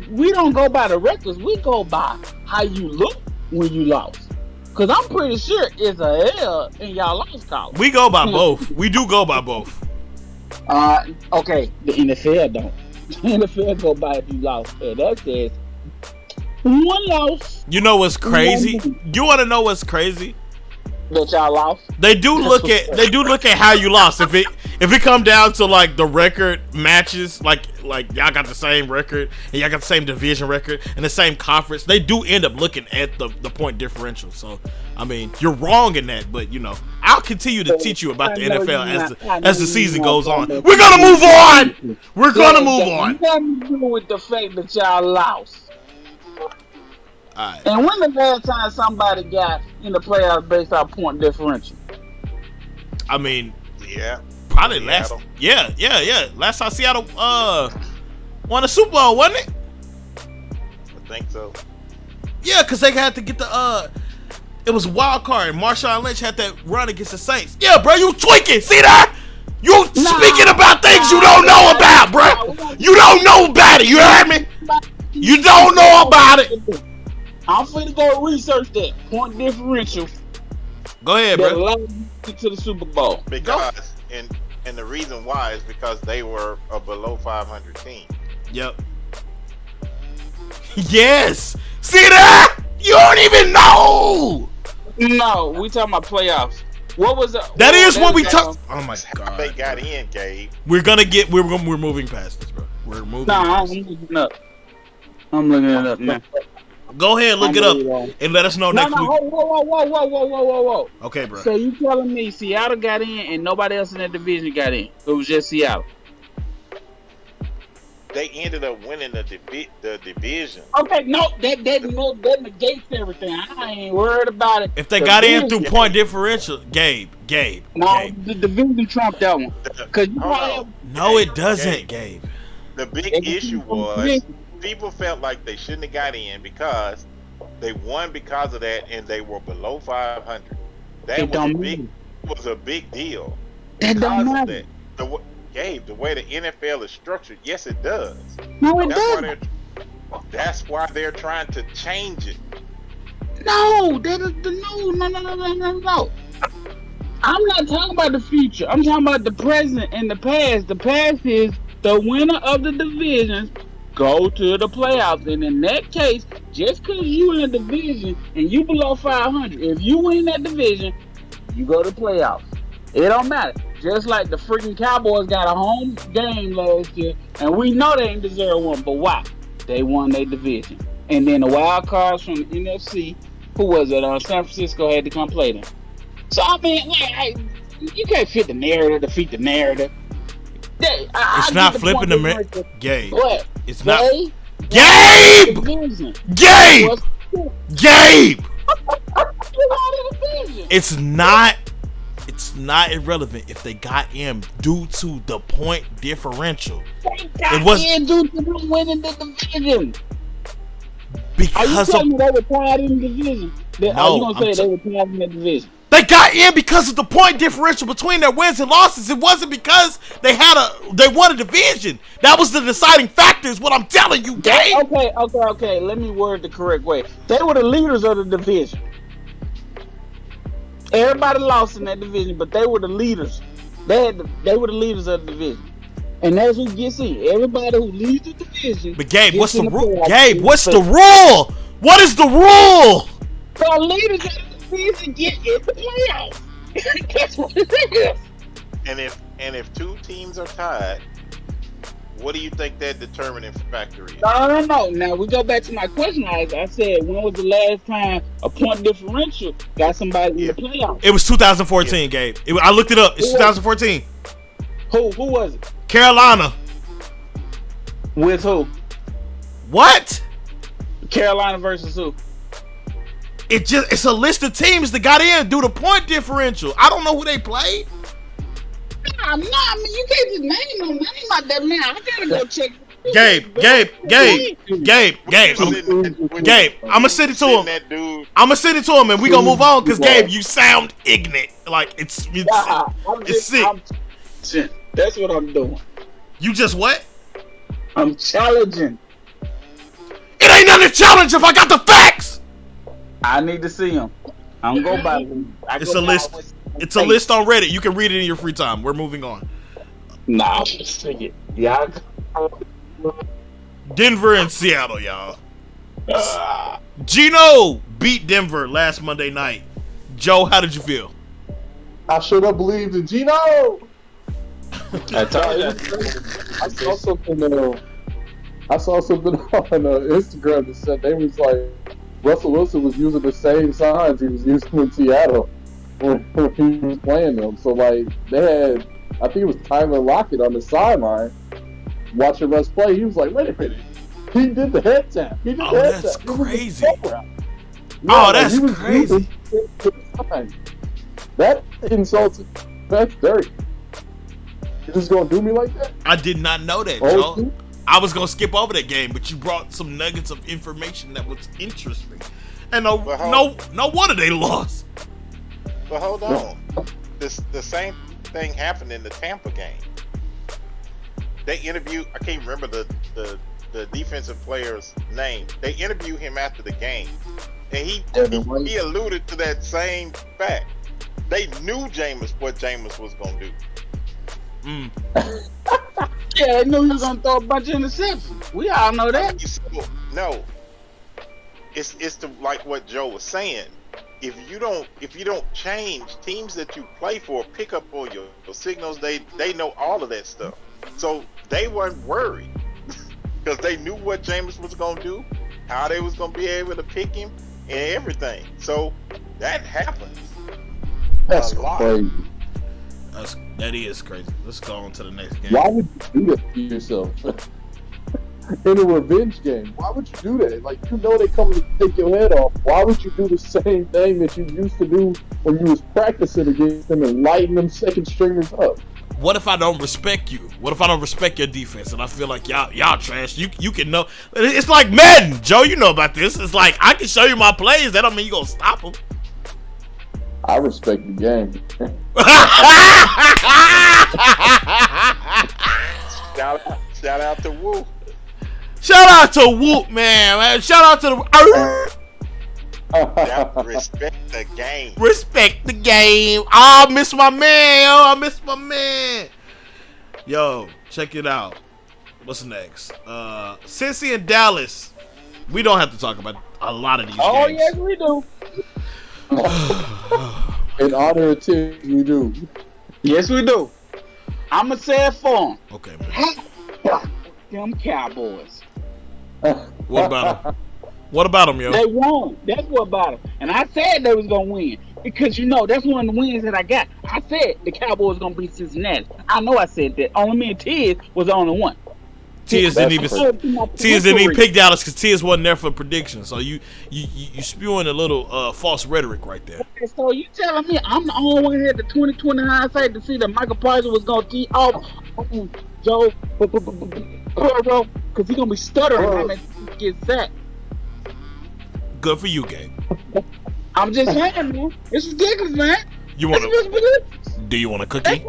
We don't go by the records. We go by how you look when you lost. Because I'm pretty sure it's a L in y'all lost column. We go by both. We do go by both. Okay. The NFL don't. The NFL go by if you lost. And that says one loss. You know what's crazy? You want to know what's crazy? That y'all lost. They do look at how you lost. If it come down to like the record matches, like y'all got the same record and y'all got the same division record and the same conference, they do end up looking at the point differential. So you're wrong in that, but I'll continue to teach you about the NFL as the season goes on. We're gonna move on. We're gonna move on. Nothing to do with the fact that y'all lost. Right. And when the last time somebody got in the playoffs based off point differential? Yeah. Probably Seattle. Last time Seattle won a Super Bowl, wasn't it? I think so. Yeah, because they had to get it was a wild card and Marshawn Lynch had that run against the Saints. Yeah, bro, you tweaking. See that? You speaking about things you don't know about, bro. You don't know about it. You heard me? You don't know about it. I'm finna go research that point differential. Go ahead, that bro. allowed you to get to the Super Bowl. Because and the reason why is because they were a below 500 team. Yep. Yes. See that? You don't even know. No, we talking about playoffs. What was that? That is what we talk. Oh my god. They got in, Gabe. We're moving past this, bro. We're moving. I'm looking up. I'm looking it up now. Go ahead, look it up, and let us know next week. Whoa. Okay, bro. So you telling me Seattle got in and nobody else in that division got in? It was just Seattle. They ended up winning the division. Okay, no, that negates everything. I ain't worried about it. If they got in through point differential, Gabe. No, the division trumped that one. No, it doesn't, Gabe. The big issue was people felt like they shouldn't have got in because they won because of that and they were below 500. That was a big deal. That don't matter. Gabe, the way the NFL is structured, yes, it does. No, it doesn't. That's why they're trying to change it. No, that is the no. I'm not talking about the future. I'm talking about the present and the past. The past is the winner of the divisions go to the playoffs. And in that case, just because you in a division and you below 500, if you win that division, you go to playoffs. It don't matter. Just like the freaking Cowboys got a home game last year, and we know they ain't deserve one, but why? They won their division. And then the wild cards from the NFC, who was it? San Francisco had to come play them. So I mean, you can't fit the narrative, defeat the narrative. It's not flipping the narrative, Gabe. What? It's not. Gabe! Gabe! Gabe! It's not irrelevant if they got in due to the point differential. It was due to them winning the division. Are you Because telling me they were tied in the division? Are you gonna say they were tied in the division? they got in because of the point differential between their wins and losses. It wasn't because they won a division. That was the deciding factor, is what I'm telling you, Gabe. Okay. Let me word the correct way. They were the leaders of the division. Everybody lost in that division, but they were the leaders. They were the leaders of the division. And that's who gets in. Everybody who leads the division. But Gabe, what's the rule? Gabe, what's the rule? What is the rule? The leaders of the division get in the playoffs. That's what it is. And if two teams are tied, what do you think that determining factor is? No. Now we go back to my question. I said, when was the last time a point differential got somebody in the playoffs? It was 2014, Gabe. I looked it up. It's 2014. Who was it? Carolina. With who? What? Carolina versus who? It's a list of teams that got in due to point differential. I don't know who they played. Nah, I mean, you can't just name them. Name out that man. I gotta go check. Gabe, I'ma send it to him. I'ma send it to him, and we gonna move on, because Gabe, you sound ignorant. Like it's sick. That's what I'm doing. You just what? I'm challenging. It ain't nothing to challenge if I got the facts. I need to see them. I'm gonna go by them. It's a list. It's a list on Reddit. You can read it in your free time. We're moving on. Nah, just see it. Yeah. Denver and Seattle, y'all. Geno beat Denver last Monday night. Joe, how did you feel? I should have believed in Gino. I told you. I saw something on Instagram that said they was like Russell Wilson was using the same signs he was using in Seattle when he was playing them. So like they had, I think it was Tyler Lockett on the sideline watching Russ play. He was like, "Wait a minute, he did the head tap. He did the head that's tap. crazy. That's crazy. That insulted. That's dirty. You just gonna do me like that? I did not know that, Joe. I was gonna skip over that game, but you brought some nuggets of information that was interesting. And no wonder they lost. But hold on, the same thing happened in the Tampa game. They interviewed, I can't remember the defensive player's name. They interviewed him after the game, and he alluded to that same fact. They knew what Jameis was gonna do. Yeah, they knew he was gonna throw a bunch of interceptions. We all know that. No, it's to like what Joe was saying. If you don't change, teams that you play for pick up all your signals. They know all of that stuff, so they weren't worried because they knew what Jameis was gonna do, how they was gonna be able to pick him, and everything. So that happens. That's crazy. That is crazy. Let's go on to the next game. Why would you do that to yourself? In a revenge game, why would you do that? Like, you know they come to take your head off. Why would you do the same thing that you used to do when you was practicing against them and lighting them second stringers up? What if I don't respect you? What if I don't respect your defense and I feel like y'all trash? You can know. It's like Madden, Joe. You know about this. It's like I can show you my plays. That don't mean you gonna stop them. I respect the game. Shout out to Woo. Shout out to Whoop, man. Shout out to the. Respect the game. Respect the game. Oh, I miss my man. Oh, I miss my man. Yo, check it out. What's next? Cincy and Dallas. We don't have to talk about a lot of these games. Oh, yes, we do. In honor of teams, we do. Yes, we do. I'ma say it for them. Okay, man. Them Cowboys. What about them? What about them, yo? They won. That's what about them. And I said they was gonna win because that's one of the wins that I got. I said the Cowboys gonna beat Cincinnati. I know I said that. Only me and Tiz was the only one. Tiz didn't even pick Dallas because Tiz wasn't there for predictions. So you spewing a little false rhetoric right there. Okay, so you telling me I'm the only one who had the 20/20 hindsight to see that Michael Parsons was gonna tee off Joe Burrow because he's gonna be stuttering when he gets sacked. Good for you, Gabe. I'm just saying, man. It's ridiculous, man. You want to? Do you want a cookie?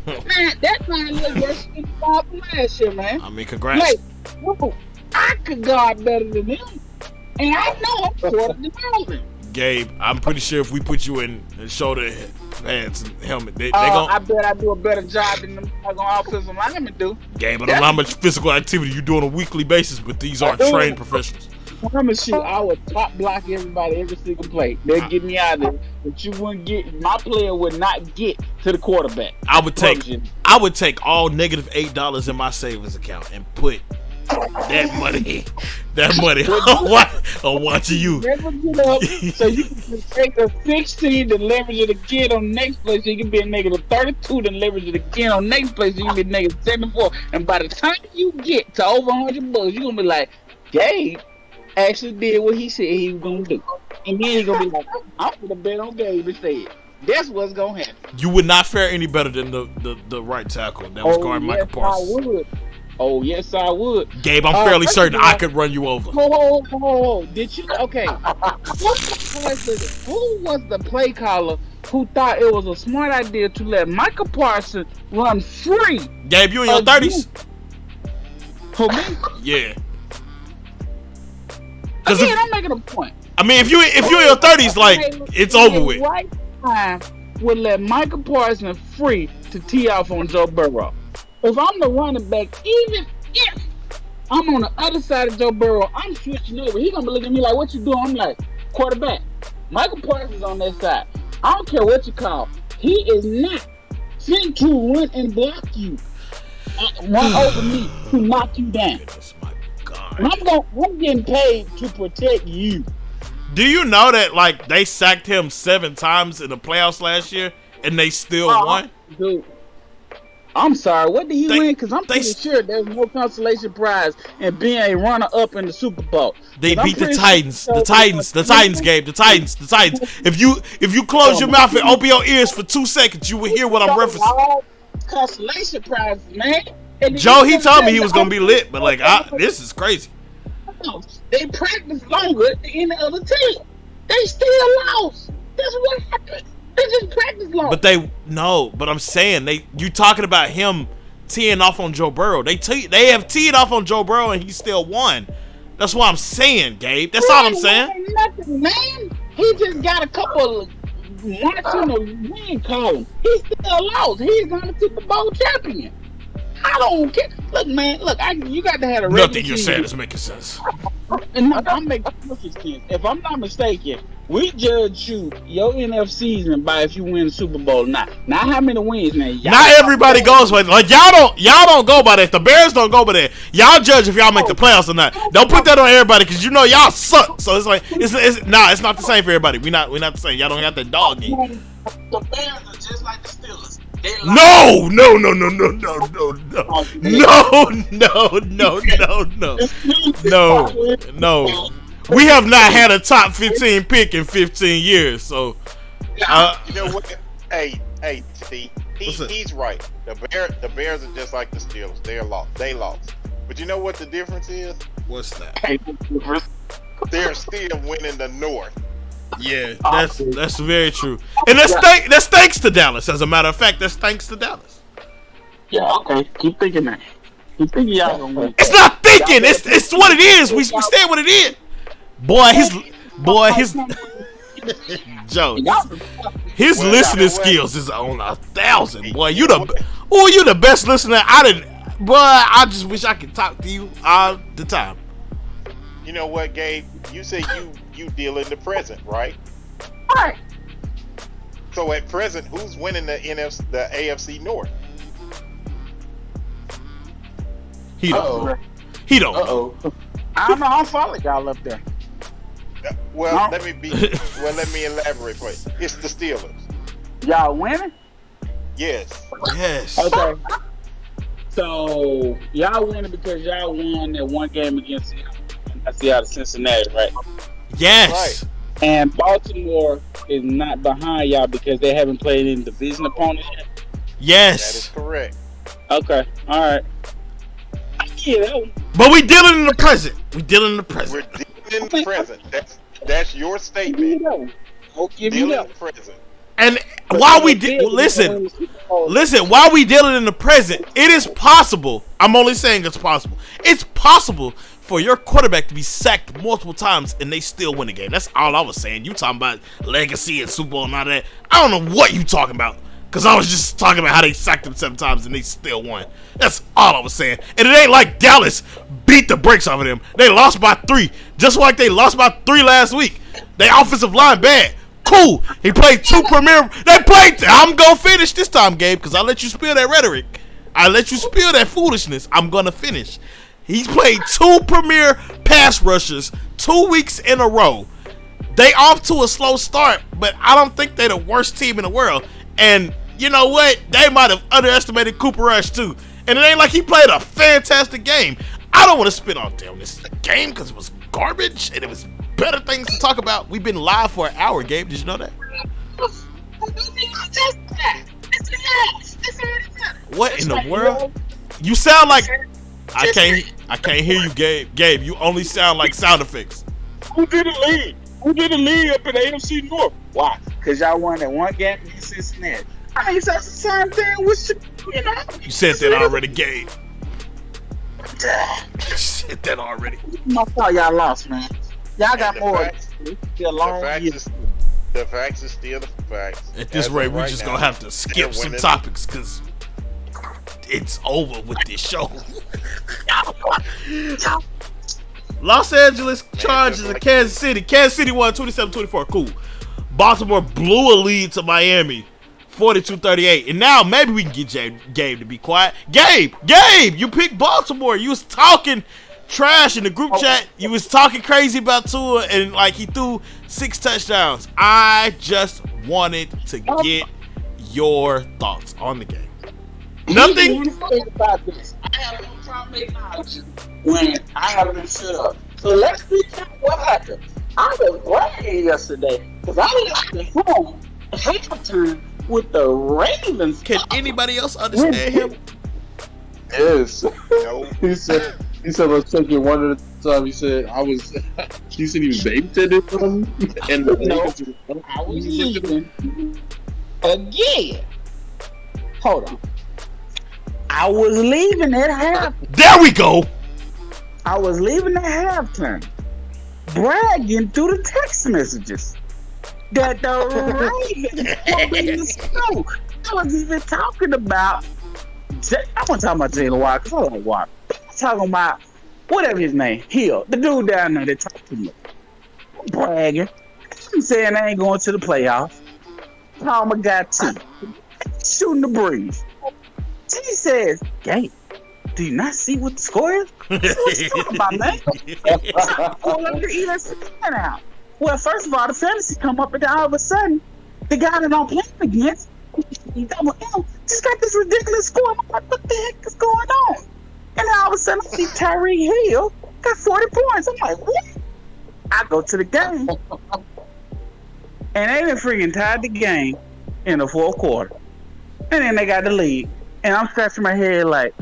Man, that's not a little worse than last year, man. I mean, congrats. Like, whoa, I could guard better than him, and I know I'm shorter than Melvin. Gabe, I'm pretty sure if we put you in shoulder pads and helmet, they I bet I do a better job than them offensive linemen do. Gabe, I don't know how much physical activity you do on a weekly basis, but these aren't trained professionals. I promise you, I would top block everybody every single play. They'd get me out of there, but you wouldn't get. My player would not get to the quarterback. I would take all negative $8 in my savings account and put that money on watching you. Leverage it up so you can take a 16 to leverage it again on the next play, so you can be a negative 32 to leverage it again on the next play, so you can be negative 74. And by the time you get to over $100, you're gonna be like, Gabe actually did what he said he was gonna do, and then he's gonna be like, I'm gonna bet on Gabe instead. That's what's gonna happen. You would not fare any better than the right tackle that was guarding Michael Parsons. Oh yes, I would. Gabe, I'm fairly certain I could run you over. Did you? Okay. Who was the play caller who thought it was a smart idea to let Michael Parsons run free? Gabe, you in your 30s? Who, me? Yeah. Again, I'm making a point. I mean, if you in your 30s, like, it's over with. Right time would let Michael Parsons free to tee off on Joe Burrow. If I'm the running back, even if I'm on the other side of Joe Burrow, I'm switching over. He's gonna be looking at me like, "What you doing?" I'm like, "Quarterback." Michael Parsons on that side. I don't care what you call. He is not fit to run and block you. Run over me to knock you down. Goodness, my God. And I'm getting paid to protect you. Do you know that, like, they sacked him 7 times in the playoffs last year and they still won? Dude, I'm sorry. What did he win? Because I'm pretty sure there's no consolation prize in being a runner-up in the Super Bowl. They beat the Titans. The Titans, Gabe. The Titans. If you close your mouth and open your ears for 2 seconds, you will hear what I'm referencing. Consolation prize, man. Joe, he told me he was gonna be lit, but like, this is crazy. They practiced longer than any other team. They still lost. That's what happened. They just practiced longer. But I'm saying you talking about him teeing off on Joe Burrow. They have teed off on Joe Burrow and he still won. That's what I'm saying, Gabe. That's all I'm saying. Nothing, man. He just got a couple of marks in the win column. He still lost. He's not a Super Bowl champion. I don't care. Look, man. Look, you got to have a regular Nothing you're saying is making sense. And I'm making perfect sense. If I'm not mistaken, we judge your NFL season by if you win the Super Bowl or not. Not how many wins, man. Not everybody goes by like y'all don't go by that. The Bears don't go by that. Y'all judge if y'all make the playoffs or not. Don't put that on everybody because you know y'all suck. So it's like it's not the same for everybody. We not the same. Y'all don't have that dog in. The Bears are just like the Steelers. No. We have not had a top 15 pick in 15 years, so. You know what? Hey, T. He's right. The Bears are just like the Steelers. They lost. But you know what the difference is? What's that? They're still winning the North. Yeah, that's very true, and that's thanks to Dallas. As a matter of fact, that's thanks to Dallas. Yeah, okay. Keep thinking that. He thinking y'all gonna win. It's not thinking. It's what it is. We stand what it is. Boy, his Joe. His Well, listening y'all know what? skills is on 1,000. Boy, you the best listener. Boy, I just wish I could talk to you all the time. You know what, Gabe? You say you deal in the present, right? Right. So at present, who's winning the AFC North? He don't. Uh-oh. He don't. Uh-oh. I don't know. I'm following y'all up there. Well, No. let me elaborate for you. It's the Steelers. Y'all winning? Yes. Yes. Okay. So y'all winning because y'all won that one game against Seattle, Cincinnati, right? Yes. And Baltimore is not behind y'all because they haven't played any division opponents yet. That is Yes. correct. Okay, all right. Yeah, that one. But we dealing in the present. We dealing in the present. We're dealing in the present. That's your Give me statement. that one. Oh, give me Dealing that in the one. present. And while we listen, while we dealing in the present, it is possible. I'm only saying it's possible. It's possible for your quarterback to be sacked multiple times and they still win the game. That's all I was saying. You talking about legacy and Super Bowl and all that. I don't know what you talking about. Because I was just talking about how they sacked them 7 times and they still won. That's all I was saying. And it ain't like Dallas beat the brakes off of them. They lost by 3. Just like they lost by 3 last week. They offensive line bad. Cool. He played 2 premier. I'm going to finish this time, Gabe, because I let you spill that rhetoric. I let you spill that foolishness. I'm going to finish. He's played 2 premier pass rushers 2 weeks in a row. They off to a slow start, but I don't think they're the worst team in the world. And you know what? They might have underestimated Cooper Rush too. And it ain't like he played a fantastic game. I don't want to spit on this game because it was garbage and it was better things to talk about. We've been live for an hour, Gabe. Did you know that? What in the world? You sound like I can't hear you, Gabe. Gabe, you only sound like sound effects. Who didn't lead? Who didn't lead up in the AFC North? Why? Because y'all won that one game against Cincinnati. I mean, that's the same thing with You said that already, Gabe. You said that already. My fault y'all lost, man. Y'all got And the more. facts- Still a long year. The facts is still the facts. At this As of rate, we're right just now, gonna have to they're skip some winning. topics because it's over with this show. Los Angeles Chargers and Kansas City. Kansas City won 27-24. Cool. Baltimore blew a lead to Miami, 42-38. And now maybe we can get Gabe to be quiet. Gabe, you picked Baltimore. You was talking trash in the group chat. You was talking crazy about Tua and like he threw 6 touchdowns. I just wanted to get your thoughts on the game. Nothing. About this. I have no problem acknowledging when I have been shut up. So let's recap what happened. I was bragging yesterday because I left at home at halftime with the Ravens. Can anybody else understand him? Yes. No. He said, let's take it one at a time. He said, he said he was babysitting them. And the No. I was leaving again. Hold on. I was leaving at half. There we go. I was leaving at halftime, bragging through the text messages that the Ravens were beating the snow. I was even talking about. I wasn't talking about Jalen Watt because I like Watt. I was talking about whatever his name, Hill, the dude down there that talked to me, bragging. I'm saying I ain't going to the playoffs. Palmer got 2, shooting the breeze. He says, "Gabe, do you not see what the score is?" What you talking about, man? Pull up your ESPN out. Well, first of all, the fantasy come up, and then all of a sudden, the guy that I'm playing against, he double M, just got this ridiculous score. I'm like, what the heck is going on? And then all of a sudden, I see Tyreek Hill got 40 points. I'm like, what? I go to the game, and they done freaking tied the game in the 4th quarter. And then they got the lead. And I'm scratching my head like,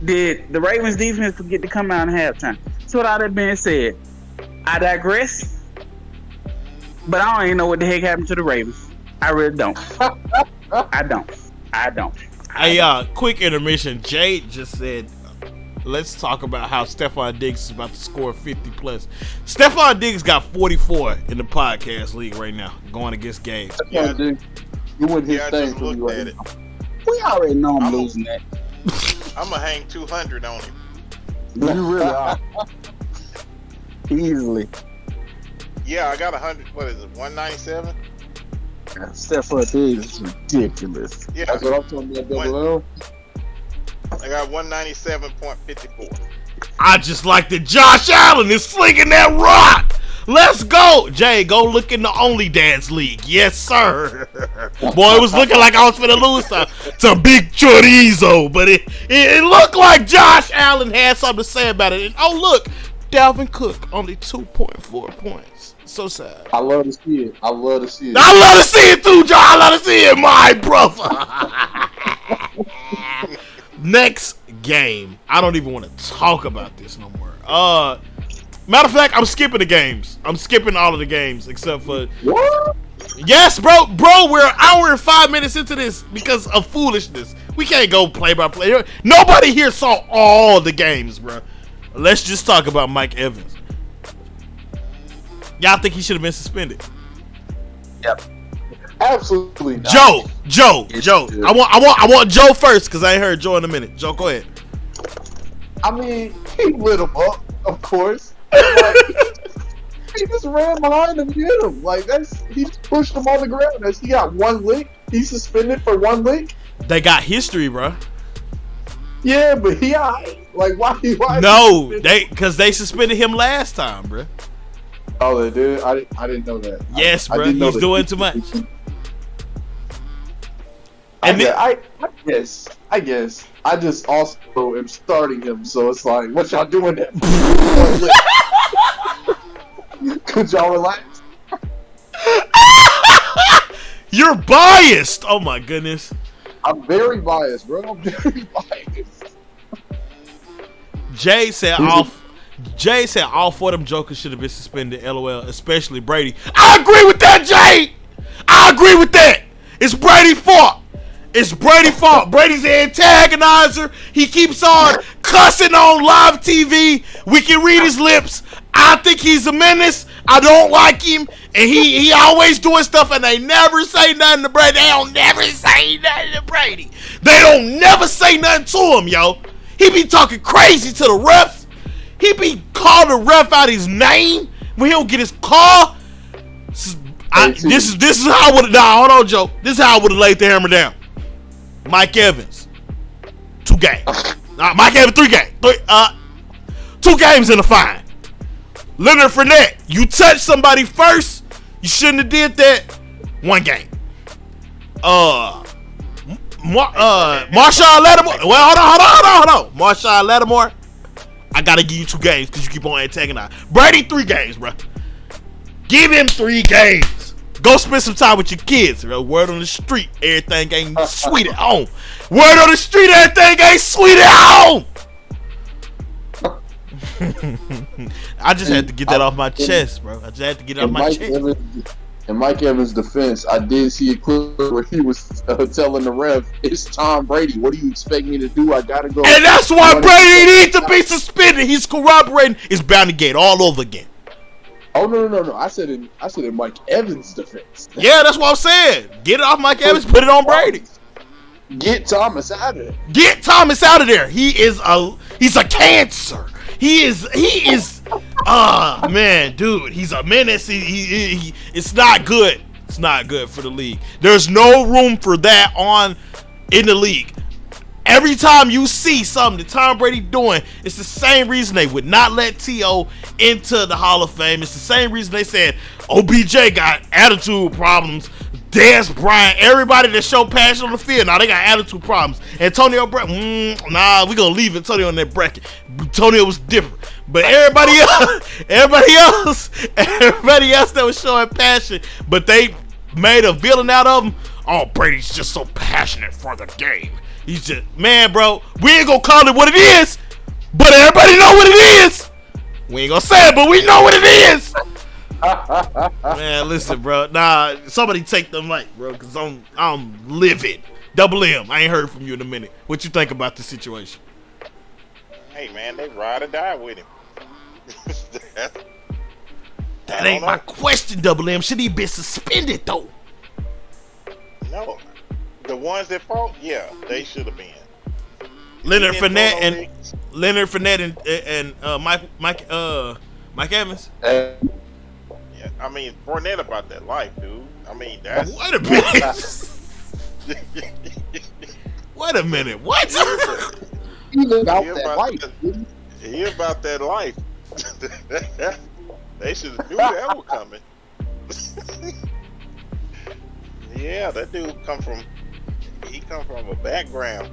did the Ravens defense forget to come out in halftime? So with all that being said, I digress. But I don't even know what the heck happened to the Ravens. I really don't. I don't. Hey, quick intermission. Jade just said, let's talk about how Stephon Diggs is about to score 50 plus. Stephon Diggs got 44 in the podcast league right now, going against Gabe. Yeah. You wouldn't hit Yeah, I things just when you looked at it. We already know I'm losing that. I'm gonna hang 200 on him. You really are. Easily. Yeah, I got 100. What is it? 197. Stephon Diggs is ridiculous. Yeah, That's what I'm talking about. Double L. I got 197.54. I just like that Josh Allen is slinging that rock. Let's go. Jay, go look in the Only Dance League. Yes, sir. Boy, it was looking like I was finna lose to Big Chorizo, but it looked like Josh Allen had something to say about it. And oh, look, Dalvin Cook, only 2.4 points. So sad. I love to see it. I love to see it too, John. I love to see it, my brother. Next game. I don't even want to talk about this no more. Matter of fact, I'm skipping the games. I'm skipping all of the games except for. What? Yes, bro. We're an hour and 5 minutes into this because of foolishness. We can't go play by play. Nobody here saw all the games, bro. Let's just talk about Mike Evans. Y'all think he should have been suspended? Yep. Absolutely not. Joe. I want Joe first because I ain't heard Joe in a minute. Joe, go ahead. I mean, he lit him up, of course. Like, he just ran behind him and hit him. Like he just pushed him on the ground. He got one lick. He's suspended for one lick. They got history, bro. Yeah, but like why? No, because they suspended him last time, bro. Oh, they did. I didn't know that. Yes, bro. didn't know He's that. doing too much. I guess. I just also am starting him, so it's like, what y'all doing that? Could y'all relax? You're biased. Oh my goodness. I'm very biased, bro. I'm very biased. Jay said all four of them jokers should have been suspended. LOL, especially Brady. I agree with that, Jay. I agree with that. It's Brady's fault. Brady's the antagonizer. He keeps on cussing on live TV. We can read his lips. I think he's a menace. I don't like him. And he always doing stuff and they never say nothing to Brady. They don't never say nothing to Brady. They don't never say nothing to him, yo. He be talking crazy to the refs. He be calling the ref out his name when he don't get his call. This is how I would have. Nah, hold on, Joe. This is how I would have laid the hammer down. Mike Evans, 2 games. Mike Evans, 3 games. 2 games in a fine. Leonard Fournette, you touched somebody first. You shouldn't have did that. 1 game. Marshawn Lattimore. Well, hold on. Marshawn Lattimore, I gotta give you 2 games because you keep on antagonizing. Brady, 3 games, bro. Give him 3 games. Go spend some time with your kids. Word on the street, everything ain't sweet at home. Word on the street, everything ain't sweet at home. I just had to get that off my chest, bro. I just had to get it off my chest. In Mike Evans' defense, I did see a clip where he was telling the ref, "It's Tom Brady. What do you expect me to do? I gotta go." And that's why Brady needs to be suspended. He's corroborating. It's bound to get all over again. Oh no! I said in Mike Evans' defense. Yeah, that's what I'm saying. Get it off Mike Evans. Put it on Brady. Get Thomas out of there. Get Thomas out of there. He's a cancer. He is. Man, dude, he's a menace. It's not good. It's not good for the league. There's no room for that in the league. Every time you see something that Tom Brady doing, it's the same reason they would not let T.O. into the Hall of Fame. It's the same reason they said OBJ got attitude problems. Dez Bryant, everybody that showed passion on the field, now they got attitude problems. Antonio Brown, nah, we gonna leave Antonio in that bracket. Antonio was different, but everybody else that was showing passion, but they made a villain out of him. Oh, Brady's just so passionate for the game. He's just, man, bro, we ain't gonna call it what it is, but everybody know what it is. We ain't gonna say it, but we know what it is. Man, listen, bro. Nah, somebody take the mic, bro, because I'm livid. Double M, I ain't heard from you in a minute. What you think about the situation? Hey man, they ride or die with him. That ain't my question, Double M. Should he be suspended though? No, the ones that fought, yeah, they should have been. Leonard Fournette and Mike Evans. Yeah, I mean Fournette about that life, dude. I mean that's. Wait a minute. Wait a minute. What? He look out He that about life. He about that life. They should have knew that was coming. Yeah, that dude come from a background.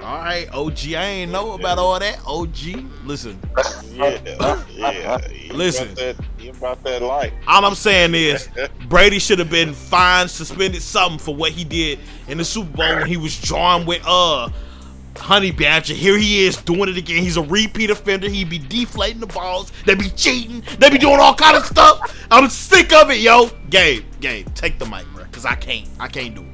All right, OG. I ain't know about all that. OG, listen. Yeah. Listen. He about that life. All I'm saying is Brady should have been fined, suspended, something for what he did in the Super Bowl when he was drawing with Honey Badger. Here he is doing it again. He's a repeat offender. He be deflating the balls. They be cheating. They be doing all kind of stuff. I'm sick of it, yo. Gabe, take the mic, bro, cause I can't do it.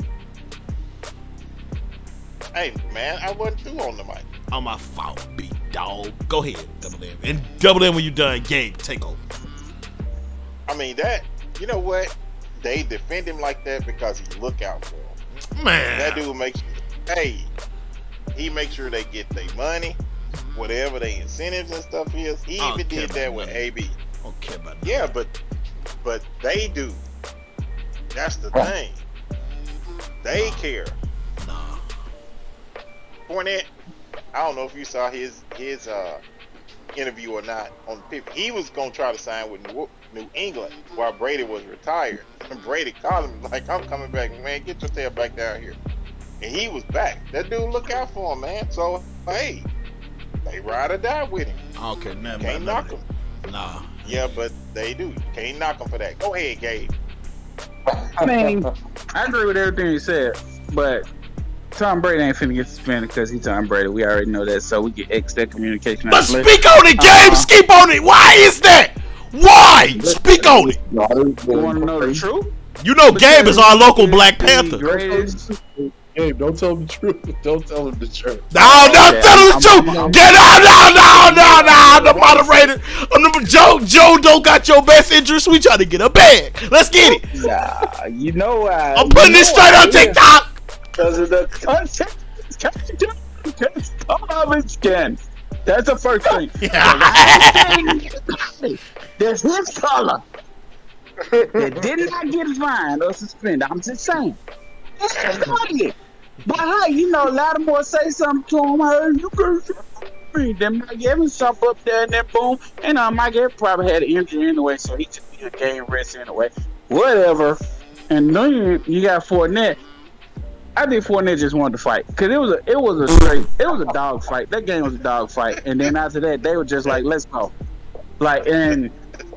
Hey man, I wasn't through on the mic. On my fault, big dog. Go ahead, Double M. And Double M when you done, Gabe, take over. I mean that. You know what? They defend him like that because he look out for him. Man, That dude makes. Hey, he makes sure they get their money, whatever their incentives and stuff is. He I don't even care did that about with money. AB. I don't care about that. Yeah, but they do. That's the thing. They care. Nah. Fournette, I don't know if you saw his interview or not on the he was gonna try to sign with New England while Brady was retired. And Brady called him like, "I'm coming back, man. Get your tail back down here." And he was back. That dude look out for him, man. So hey, they ride or die with him. I don't care nothing Can't about knock him. Nah. Yeah, but they do. You can't knock him for that. Go ahead, Gabe. I mean, I agree with everything you said, but Tom Brady ain't finna get suspended because he's Tom Brady. We already know that, so we can X that communication. But speak on it, Gabe. Speak on it. Why is that? Why? Speak on it. You want to know the truth? You know Gabe is our local Black Panther. Gabe, don't tell him the truth. Don't tell him the truth. No, tell him the truth. Get out, no. The moderator. Joe don't got your best interest. We trying to get a bag. Let's get it. Nah, you know I'm putting this straight on TikTok. Because of the content. Of his skin. That's the first thing. There's his color. That did not get fined or suspended. I'm just saying. But hey, you know, Lattimore say something to him. Hey, you can me. Then Mike Evans jump up there and then boom. And Mike Evans probably had an injury anyway, so he took a game rest anyway. Whatever. And then you got Fournette. I think Fournette just wanted to fight because it was a dog fight. That game was a dog fight. And then after that, they were just like, let's go. Like, and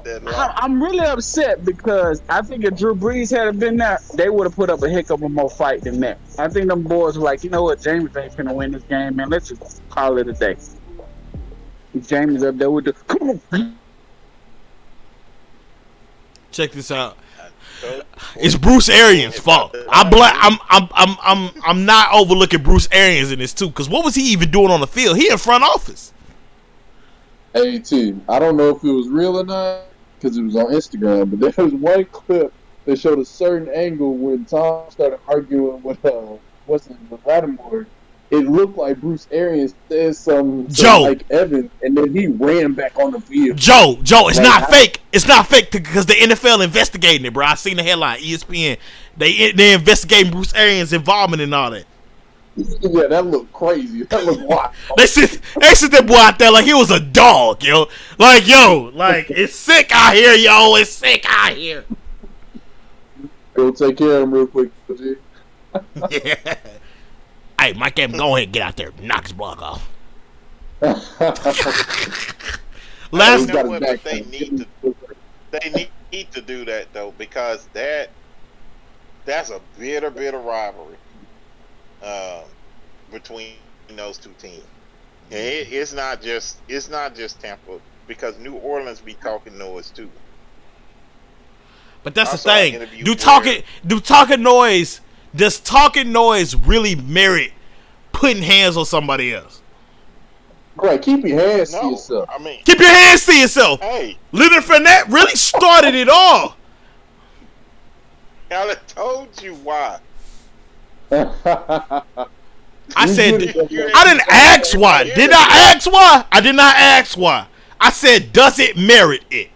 I'm really upset because I think if Drew Brees had been there, they would have put up a heck of a more fight than that. I think them boys were like, you know what, James ain't finna win this game, man. Let's just call it a day. James up there with the come on. Check this out. It's Bruce Arians' fault. I'm not overlooking Bruce Arians in this too, because what was he even doing on the field? He in front office. Hey, T, I don't know if it was real or not because it was on Instagram, but there was one clip that showed a certain angle when Tom started arguing with Lattimore. It looked like Bruce Arians said something like Evan, and then he ran back on the field. Joe, it's not fake. It's not fake because the NFL investigating it, bro. I seen the headline, ESPN. They investigating Bruce Arians' involvement in all that. Yeah, that looked crazy. That looked wild. They sit that boy out there like he was a dog, yo. Like, it's sick out here, yo. It's sick out here. Go take care of him real quick, G. Yeah. Hey, Mike Evans, go ahead and get out there. Knock his block off. Last, you know what, but they need to do that though, because that's a bitter rivalry between those two teams. And it's not just Tampa, because New Orleans be talking noise too. But that's the thing. Do talking noise Does talking noise really merit putting hands on somebody else? Right, keep your hands to No, yourself. I mean, Keep your hands to yourself. hey, Leonard Fournette really started it all. I done told you why. I said, You get it. I didn't ask why. Did I ask why? I did not ask why. I said, does it merit it?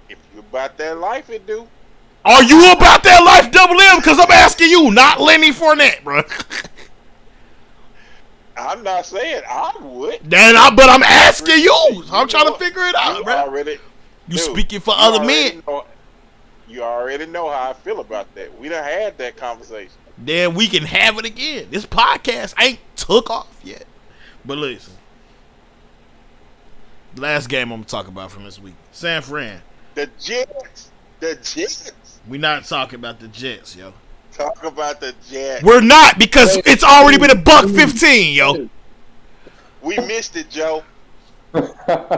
If you about that life, it do. Are you about that life, Double M? Because I'm asking you, not Lenny Fournette, bro. I'm not saying I would. But I'm asking you. I'm trying to figure it out, You bro. already, You dude, speaking for you other already men. You already know how I feel about that. We done had that conversation. Then we can have it again. This podcast ain't took off yet. But listen. Last game I'm going to talk about from this week. San Fran. The Jets. The Jets. We not talking about the Jets, yo. Talk about the Jets. We're not, because it's already been $1.15, yo. We missed it, Joe.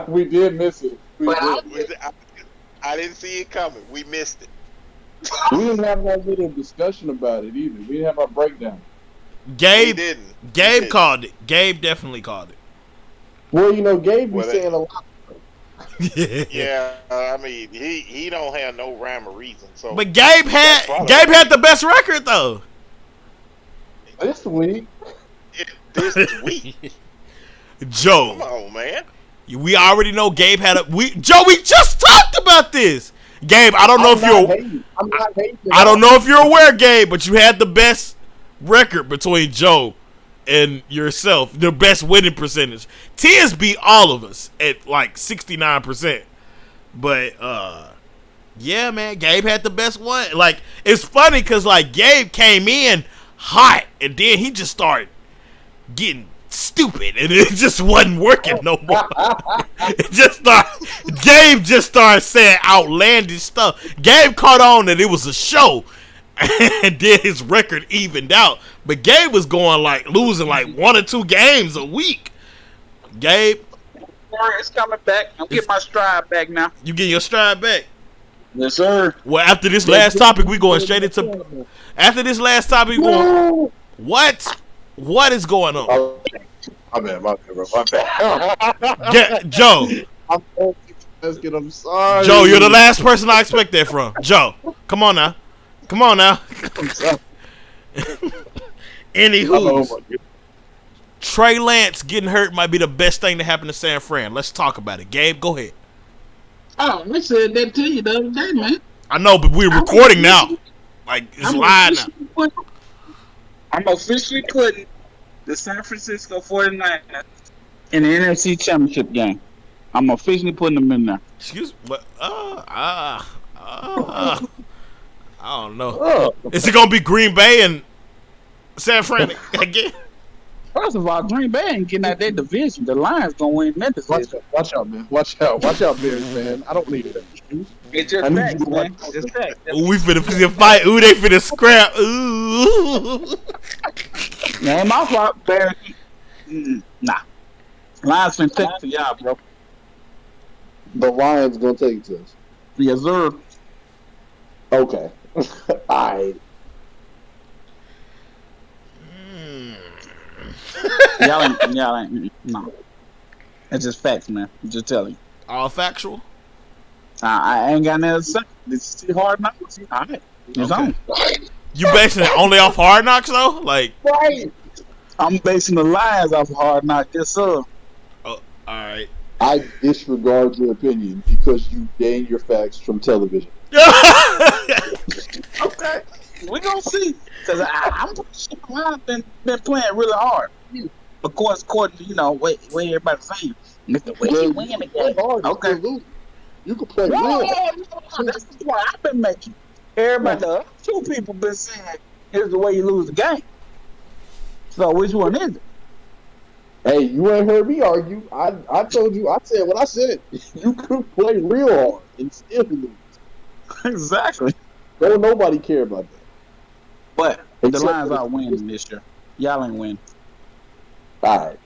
We did miss it. I didn't see it coming. We missed it. We didn't have that little discussion about it either. We didn't have our breakdown. We Gabe didn't. called it. Gabe definitely called it. Well, you know, Gabe be Well, saying a lot. Yeah, I mean, he don't have no rhyme or reason. So, But Gabe had the best record, though. This week, this week. Joe. Come on, man. We already know Gabe had Joe, we just talked about this. Gabe, I don't know if you're I'm not hating. I don't know if you're aware, Gabe, but you had the best record between Joe and yourself, the best winning percentage. Tiz beat all of us at like 69%. But yeah, man, Gabe had the best one. Like, it's funny because like Gabe came in hot and then he just started getting stupid and it just wasn't working no more. Gabe just started saying outlandish stuff. Gabe caught on that it was a show and then his record evened out. But Gabe was going like losing like 1 or 2 games a week. Gabe, It's coming back. I'm getting my stride back now. you getting your stride back? Yes, sir. Well, after this last topic, we going straight into. After this last topic, we going. What? What is going on? Oh, my bad, bro. My bad. Joe. I'm sorry. Joe, you're the last person I expect that from. Joe, come on now. I'm sorry. Anywho, Trey Lance getting hurt might be the best thing to happen to San Fran. Let's talk about it. Gabe, go ahead. Oh, we said that to you the other day, man. I know, but we're recording now. Like, it's live now. I'm officially putting the San Francisco 49ers in the NFC Championship game. I'm officially putting them in there. Excuse me. What? I don't know. Is it going to be Green Bay and San Fran again? First of all, Green Bay ain't getting out that division. The Lions gonna win that division. Watch out, man. Watch out, Bears, man. I don't need it. It's just facts, man. It's facts. Ooh, we finna fight. Ooh, they finna scrap. Ooh. Ain't my fault, Bears. Nah. Lions finna take it to y'all, bro. The Lions gonna take it to us. Yes, sir. Okay. Alright. Y'all ain't. No. It's just facts, man. I'm just telling you. All factual? I ain't got nothing to say. This is hard knocks. All right. It's on. You basing it only off Hard Knocks, though? Like, Right. I'm basing the Lions off of Hard Knocks. Yes, sir. all right. I disregard your opinion because you gain your facts from television. Okay. We gonna see. Because I'm pretty sure the Lions been playing really hard. Of course, according to, what everybody's saying. It's the way you win the game. Okay. You can play No, real. that's the point I've been making. Everybody, the other 2 people been saying, here's the way you lose the game. So which one is it? Hey, you ain't heard me argue. I told you, I said what I said. You could play real hard and still lose. Exactly. Don't nobody care about that. But Except the Lions for- are winning this year. Y'all ain't win. All right.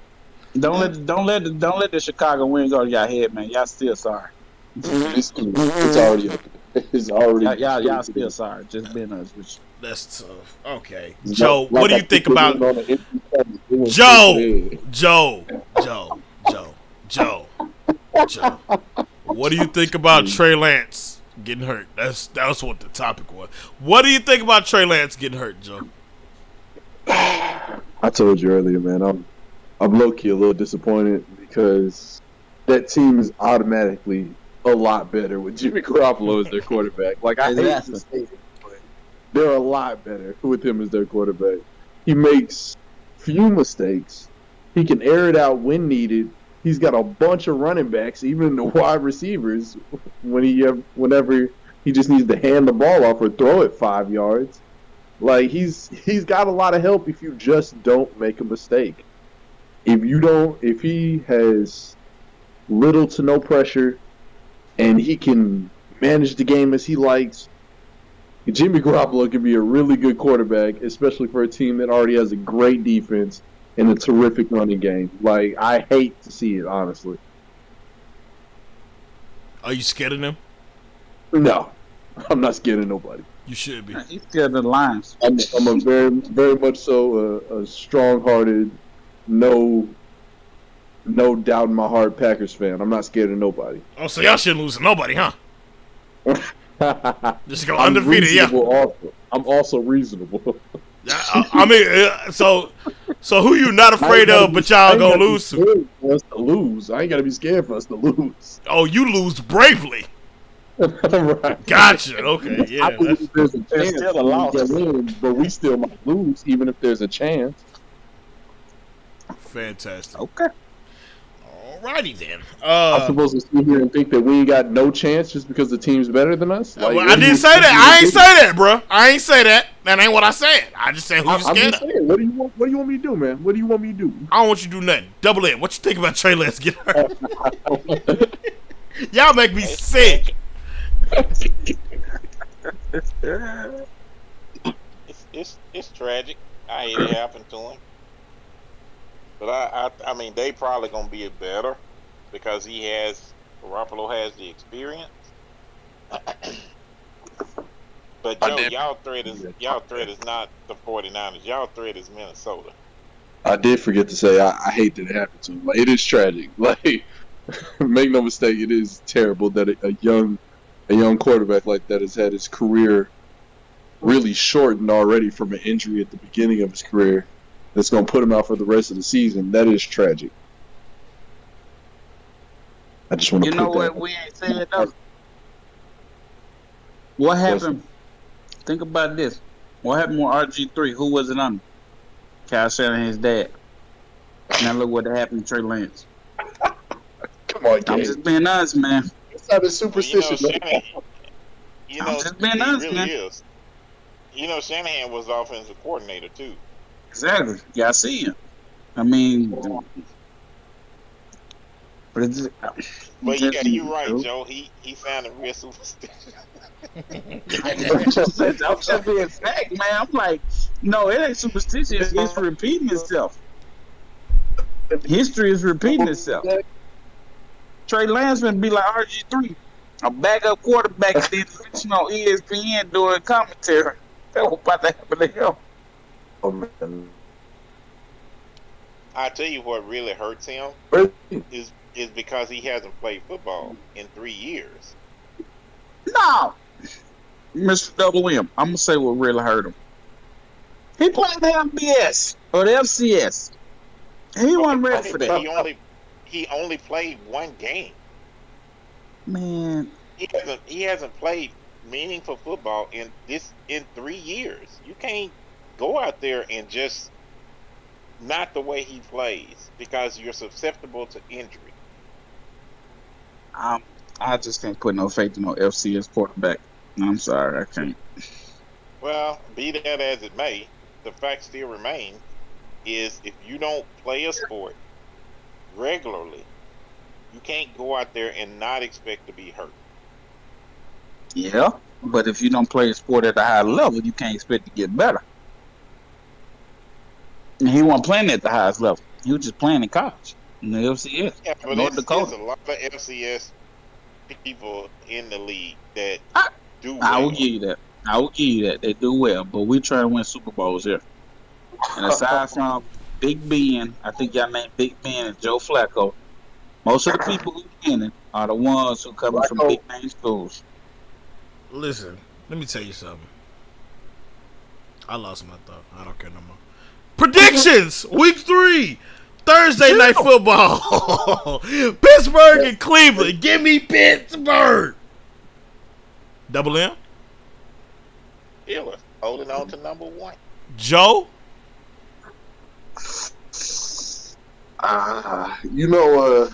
Don't let the Chicago win go to y'all head, man. Y'all still sorry. It's already up. is already. Y'all still sorry. Just being honest with you. That's tough. Okay, Like- Joe, like what do I you think put about it on the empty stomach, doing Joe? shit Joe, Joe. What do you think about Trey Lance getting hurt? That was what the topic was. What do you think about Trey Lance getting hurt, Joe? I told you earlier, man. I'm low key a little disappointed because that team is automatically a lot better with Jimmy Garoppolo as their quarterback. Like I hate Exactly. to say it, but they're a lot better with him as their quarterback. He makes few mistakes. He can air it out when needed. He's got a bunch of running backs, even the wide receivers, whenever he just needs to hand the ball off or throw it 5 yards. Like he's got a lot of help if you just don't make a mistake. If he has little to no pressure and he can manage the game as he likes, Jimmy Garoppolo can be a really good quarterback, especially for a team that already has a great defense and a terrific running game. Like, I hate to see it, honestly. Are you scared of them? No, I'm not scared of nobody. You should be. He's scared of the Lions. I'm a very, very much so a strong-hearted, no doubt in my heart Packers fan. I'm not scared of nobody. Oh, so y'all shouldn't lose to nobody, huh? Just go I'm undefeated, yeah. reasonable also. I'm also reasonable. I mean, so who you not afraid of, but y'all gonna lose to? For us to lose. I ain't gotta be scared for us to lose. Oh, you lose bravely. Right. Gotcha. Okay, I yeah. believe there's a chance still a loss. we can win, but we still might lose, even if there's a chance. Fantastic. Okay. Alrighty then. I'm supposed to sit here and think that we ain't got no chance just because the team's better than us? Like, I didn't say that. I ain't say that, bro. I ain't say that. That ain't what I said. I just said who you I'm scared just of. saying, what do you want me to do, man? What do you want me to do? I don't want you to do nothing. Double in. What you think about Trey Lance getting hurt? Y'all make me sick. It's tragic. I hate it happened to him. But I mean, they probably gonna be better because Garoppolo has the experience. But Joe, y'all threat is not the 49ers. Y'all threat is Minnesota. I did forget to say I hate that it happened to him. Like, it is tragic. Like, make no mistake, it is terrible that a young quarterback like that has had his career really shortened already from an injury at the beginning of his career. That's going to put him out for the rest of the season. That is tragic. I just want to You know what we ain't saying though? What happened? Think about this. What happened with RG3? Who was it under? Kyle Shanahan's dad. Now look what happened to Trey Lance. Come on, I'm Gabe. just being honest, man. It's not a superstition. I'm just being honest, man. Is. You know, Shanahan was offensive coordinator too. Exactly. Yeah, I see him. I mean, but it's, But yeah, you're right, Joe. He sounded real superstitious. I'm just being fact, man. I'm like, no, it ain't superstitious. It's repeating itself. History is repeating itself. Trey Lance would be like RG3, a backup quarterback that did on ESPN doing commentary. That was about to happen to him. Oh, man. I tell you what really hurts him is because he hasn't played football in 3 years. No, Mr. Double M, I'm gonna say what really hurt him. He played the FBS or the FCS. He wasn't ready for that. He only played one game. Man, He hasn't played meaningful football in 3 years. You can't go out there and just not the way he plays because you're susceptible to injury. I just can't put no faith in no FCS quarterback. I'm sorry, I can't. Well, be that as it may, the fact still remains is if you don't play a sport regularly, you can't go out there and not expect to be hurt. Yeah, but if you don't play a sport at a high level, you can't expect to get better. And he wasn't playing at the highest level. He was just playing in college in the FCS. Yeah, but North there's Dakota. a lot of FCS people in the league that do I will well. give you that. I will give you that. They do well, but we try to win Super Bowls here. And aside from Big Ben, I think y'all named Big Ben and Joe Flacco. Most of the people who winning are the ones who coming from Flacco. big name schools. Listen, let me tell you something. I lost my thought. I don't care no more. Predictions! Week 3. Thursday night football. Pittsburgh and Cleveland. Give me Pittsburgh. Double M. Steelers holding on to number 1. Joe. You know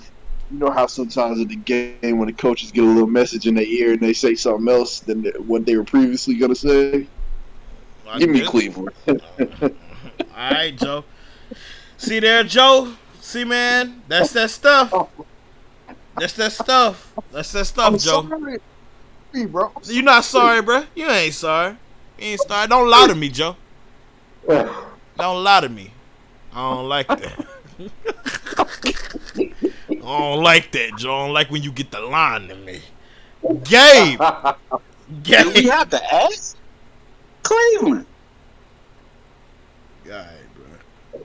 how sometimes in the game when the coaches get a little message in their ear and they say something else than what they were previously gonna say. Give me Cleveland. All right, Joe. See there, Joe. See, man, that's that stuff. That's that stuff. That's that stuff, I'm Joe. sorry. Hey, bro. You not sorry, bro. You ain't sorry. You ain't sorry. Don't lie to me, Joe. Don't lie to me. I don't like that. I don't like that, Joe. I don't like when you get the line to me. Gabe. Do we Gabe. have to ask? Cleveland. All right, bro.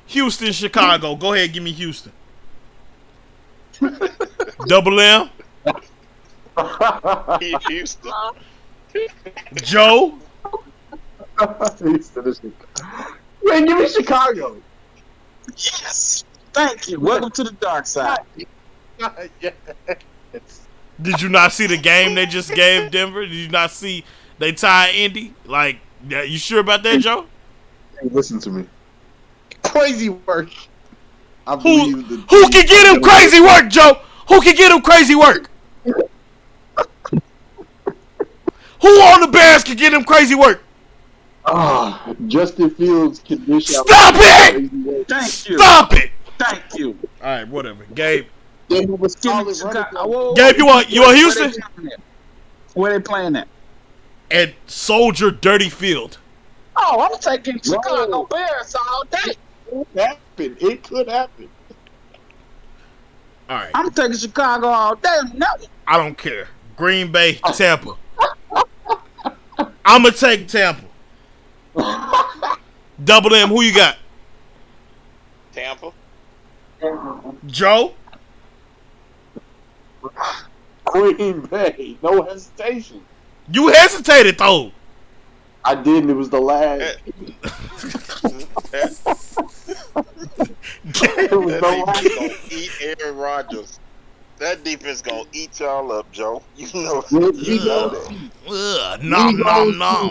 Houston, Chicago. Go ahead, give me Houston. Double M. Houston. Joe. Man, give me Chicago. Yes. Thank you. Welcome to the dark side. Yes. Did you not see the game they just gave Denver? Did you not see they tied Indy? Like, yeah, you sure about that, Joe? Hey, listen to me. Crazy work. I Who believe that who can get him crazy work, Joe? Who can get him crazy work? Who on the Bears can get him crazy work? Justin Fields can dish out. Stop it! crazy work. Thank you. Stop it! Thank you. All right, whatever. Gabe. They have a Give me solid running Chicago. back. Whoa, Gabe, you want Houston? Where they playing at? At Soldier Dirty Field. Oh, I'm taking Chicago Whoa. Bears all day. It could happen. It could happen. All right. I'm taking Chicago all day. No. I don't care. Green Bay, Tampa. I'm going to take Tampa. Double M, who you got? Tampa. Joe? Green Bay. No hesitation. You hesitated, though. I didn't. It was the last. It was That the defense last. gonna eat Aaron Rodgers. That defense gonna eat y'all up, Joe. You know. You know that. Ugh, nom, nom, nom.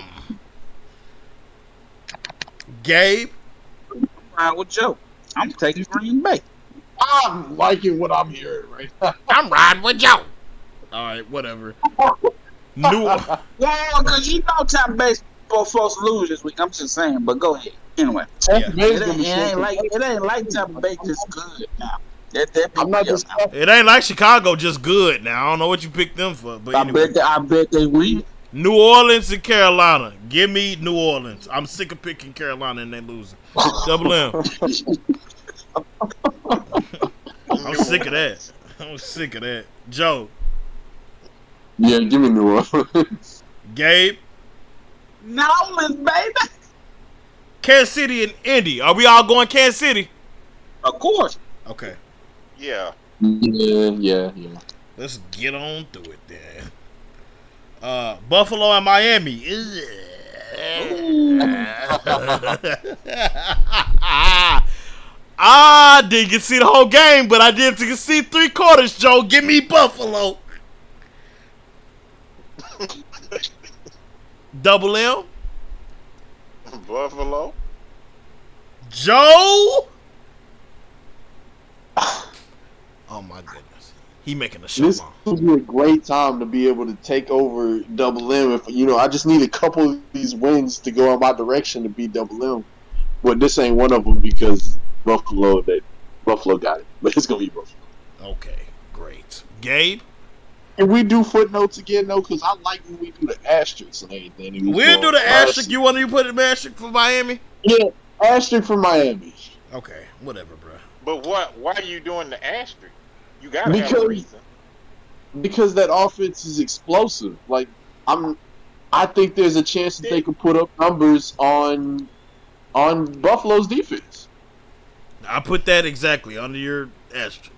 Gabe? Right with Joe. I'm taking Green Bay. I'm liking what I'm hearing right now. I'm riding with Joe. All right, whatever. New. Well, because you know Tampa Bay's supposed to lose this week. I'm just saying, but go ahead. Anyway, Tampa Bay's it gonna be ain't so like Tampa Bay just good now. I'm not just. It ain't like Chicago just good now. I don't know what you picked them for, but anyway. I bet they win. New Orleans and Carolina. Give me New Orleans. I'm sick of picking Carolina and they losing. Double M. I'm sick of that. I'm sick of that. Joe. Yeah, give me New Orleans. Gabe. New Orleans, baby. Kansas City and Indy. Are we all going Kansas City? Of course. Okay. Yeah. Yeah. Let's get on through it then. Buffalo and Miami. I didn't get to see the whole game, but I did get to see 3/4, Joe. Give me Buffalo. Double M. Buffalo. Joe. Oh my goodness. He making a show This long. would be a great time to be able to take over Double M. If I just need a couple of these wins to go in my direction to beat Double M. But this ain't one of them because Buffalo got it. But it's gonna be Buffalo. Okay, great. Gabe. Can we do footnotes again though? Because I like when we do the asterisks and everything. We'll do the asterisk. You want to put an asterisk for Miami? Yeah, asterisk for Miami. Okay, whatever, bro. But why are you doing the asterisk? You gotta have a Because reason. because that offense is explosive. Like I think there's a chance that they could put up numbers on Buffalo's defense. I put that exactly under your asterisk.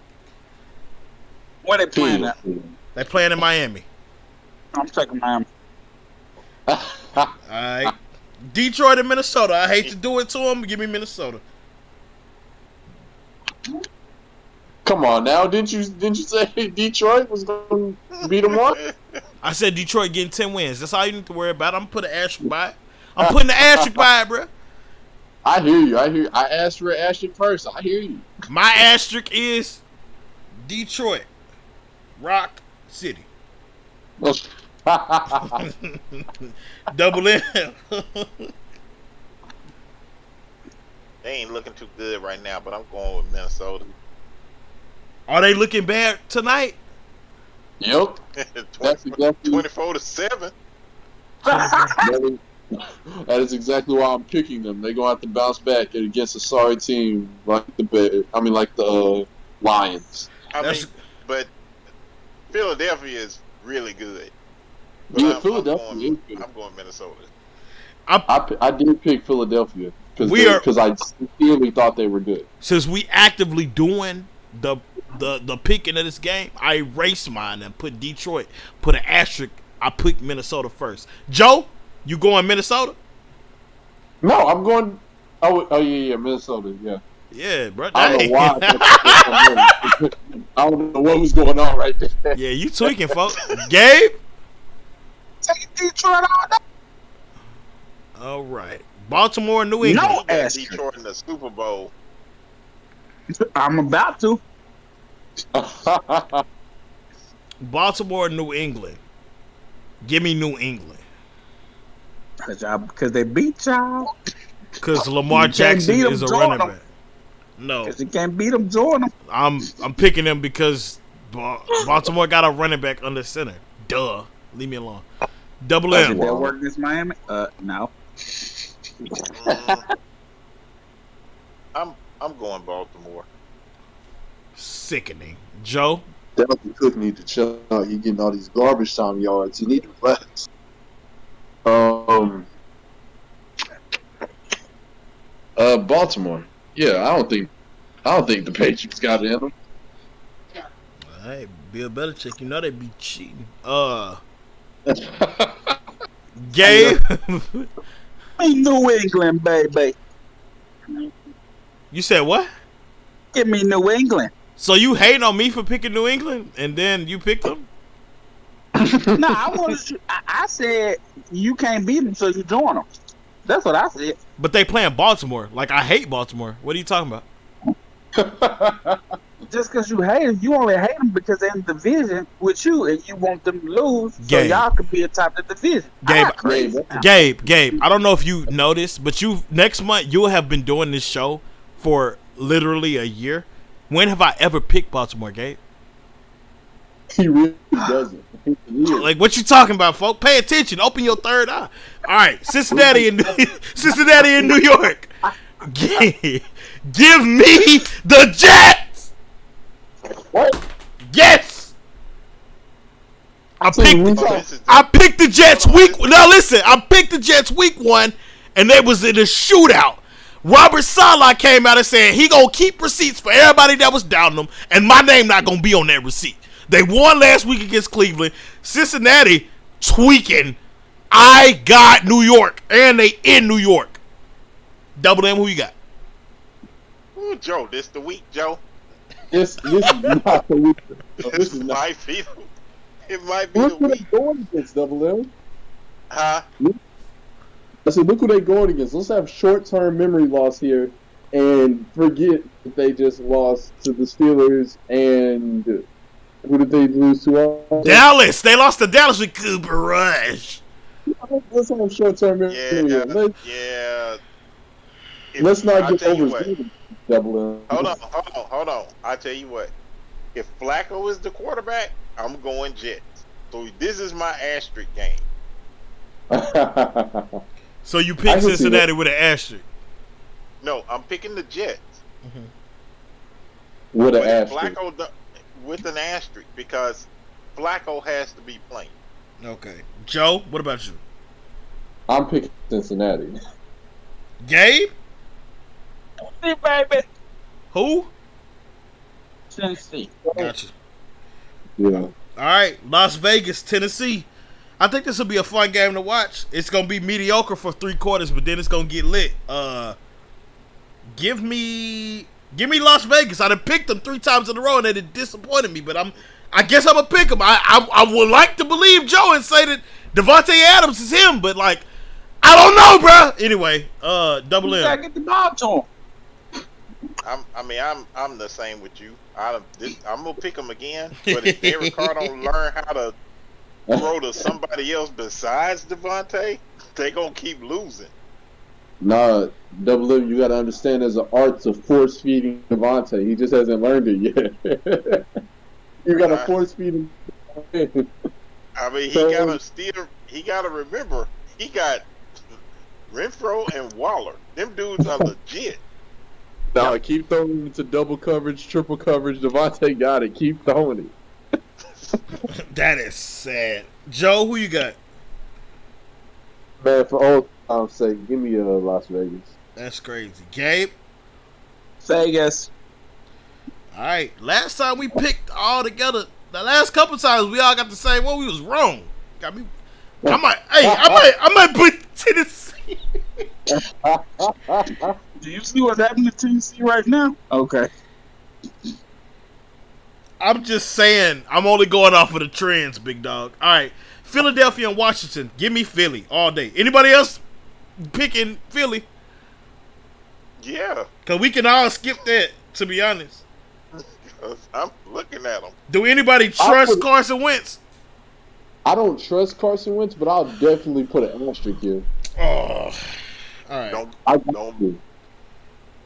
Where they playing at? They playing in Miami. I'm taking Miami. All right. Detroit and Minnesota. I hate to do it to them. Give me Minnesota. Come on now, didn't you say Detroit was going to beat them one? I said Detroit getting 10 wins. That's all you need to worry about. I'm putting an asterisk by it. I'm putting the asterisk by it, bro. I hear you. I asked for an asterisk first. I hear you. My asterisk is Detroit, Rock City. Double M. They ain't looking too good right now, but I'm going with Minnesota. Are they looking bad tonight? Yep. 24-7. That is exactly why I'm picking them. They're gonna have to bounce back against a sorry team like the Lions. But Philadelphia is really good. But Yeah, Philadelphia is good. I'm going Minnesota. I did pick Philadelphia because I sincerely thought they were good. Since we actively doing the picking of this game, I erased mine and put Detroit. Put an asterisk. I picked Minnesota first. Joe, you going Minnesota? No, I'm going. Oh yeah, Minnesota. Yeah. Yeah, bro. I don't know why. I don't know what was going on right there. Yeah, you tweaking, folks. Gabe? Take Detroit all day. All right. Baltimore, New England. No asterisk. Detroit in the Super Bowl. I'm about to. Baltimore, New England. Give me New England. Because they beat y'all. Because Lamar You can't Jackson beat 'em, is a join running 'em. back. No, Because you can't beat them, join them. I'm picking them because Baltimore got a running back under center. Duh. Leave me alone. Double Did M. that work against Miami? No. I'm going Baltimore. Sickening. Joe? Dalvin Cook need to chill out. He getting all these garbage time yards. He need to relax. Baltimore. Yeah, I don't think the Patriots got it in them. Hey, Bill Belichick, you know they be cheating. Gabe? Hey, New England, baby. You said what? Give me New England. So you hating on me for picking New England, and then you picked them? No, I said you can't beat them, so you join them. That's what I said. But they playing Baltimore. Like, I hate Baltimore. What are you talking about? Just because you hate them, you only hate them because they're in the division with you, and you want them to lose so Gabe. y'all can be atop the division. Gabe, I'm crazy. Gabe, I don't know if you noticed, but next month you'll have been doing this show for literally a year. When have I ever picked Baltimore, Gabe? He really doesn't. Like, what you talking about, folks? Pay attention. Open your third eye. All right, Cincinnati and New York. Give me the Jets. What? Yes. I picked the Jets week. Now listen, I picked the Jets week 1, and they was in a shootout. Robert Saleh came out and said he gonna keep receipts for everybody that was down them, and my name not gonna be on that receipt. They won last week against Cleveland. Cincinnati tweaking. I got New York, and they in New York. Double M, who you got? Ooh, Joe, this the week, Joe. This is not the week. This might be. It might be Look the who they week. going against, Double M. Huh? I said, look who they going against. Let's have short-term memory loss here and forget that they just lost to the Steelers and who did they lose to? Dallas. They lost to Dallas with Cooper Rush. Let's have short-term memory. Yeah. Let's not I'll get tell you over what. Double M. Hold on. I tell you what. If Flacco is the quarterback, I'm going Jets. So this is my asterisk game. So you I picked can see Cincinnati with an asterisk. No, I'm picking the Jets. With an But if asterisk. Flacco with an asterisk because Flacco has to be playing. Okay. Joe, what about you? I'm picking Cincinnati. Gabe? Hey, baby. Who? Tennessee. Gotcha. Yeah. All right, Las Vegas, Tennessee. I think this will be a fun game to watch. It's gonna be mediocre for 3 quarters, but then it's gonna get lit. Give me Las Vegas. I done picked them 3 times in a row and it disappointed me. But I guess I'm gonna pick them. I would like to believe Joe and say that Devontae Adams is him, but like I don't know, bro. Anyway, Double You M. gotta get the ball to him. I'm the same with you. I'm gonna pick him again. But if Derek Carr don't learn how to throw to somebody else besides Devontae, they gonna keep losing. Nah, Double M, you gotta understand there's an art to force feeding Devontae. He just hasn't learned it yet. You gotta force feed him. I mean, he gotta remember, he got Renfro and Waller. Them dudes are legit. Nah, keep throwing into double coverage, triple coverage. Devontae got it. Keep throwing it. That is sad. Joe, who you got? Man, for all time's sake, give me Las Vegas. That's crazy. Gabe? Vegas. All right. Last time we picked all together, the last couple times we all got the same one. We was wrong. Got me. I might put Tennessee. Do you see what's happening to Tennessee right now? Okay. I'm just saying. I'm only going off of the trends, big dog. All right. Philadelphia and Washington. Give me Philly all day. Anybody else picking Philly? Yeah. Because we can all skip that, to be honest. I'm looking at them. Do anybody trust Carson Wentz? I don't trust Carson Wentz, but I'll definitely put an asterisk here. Oh. All right. Don't.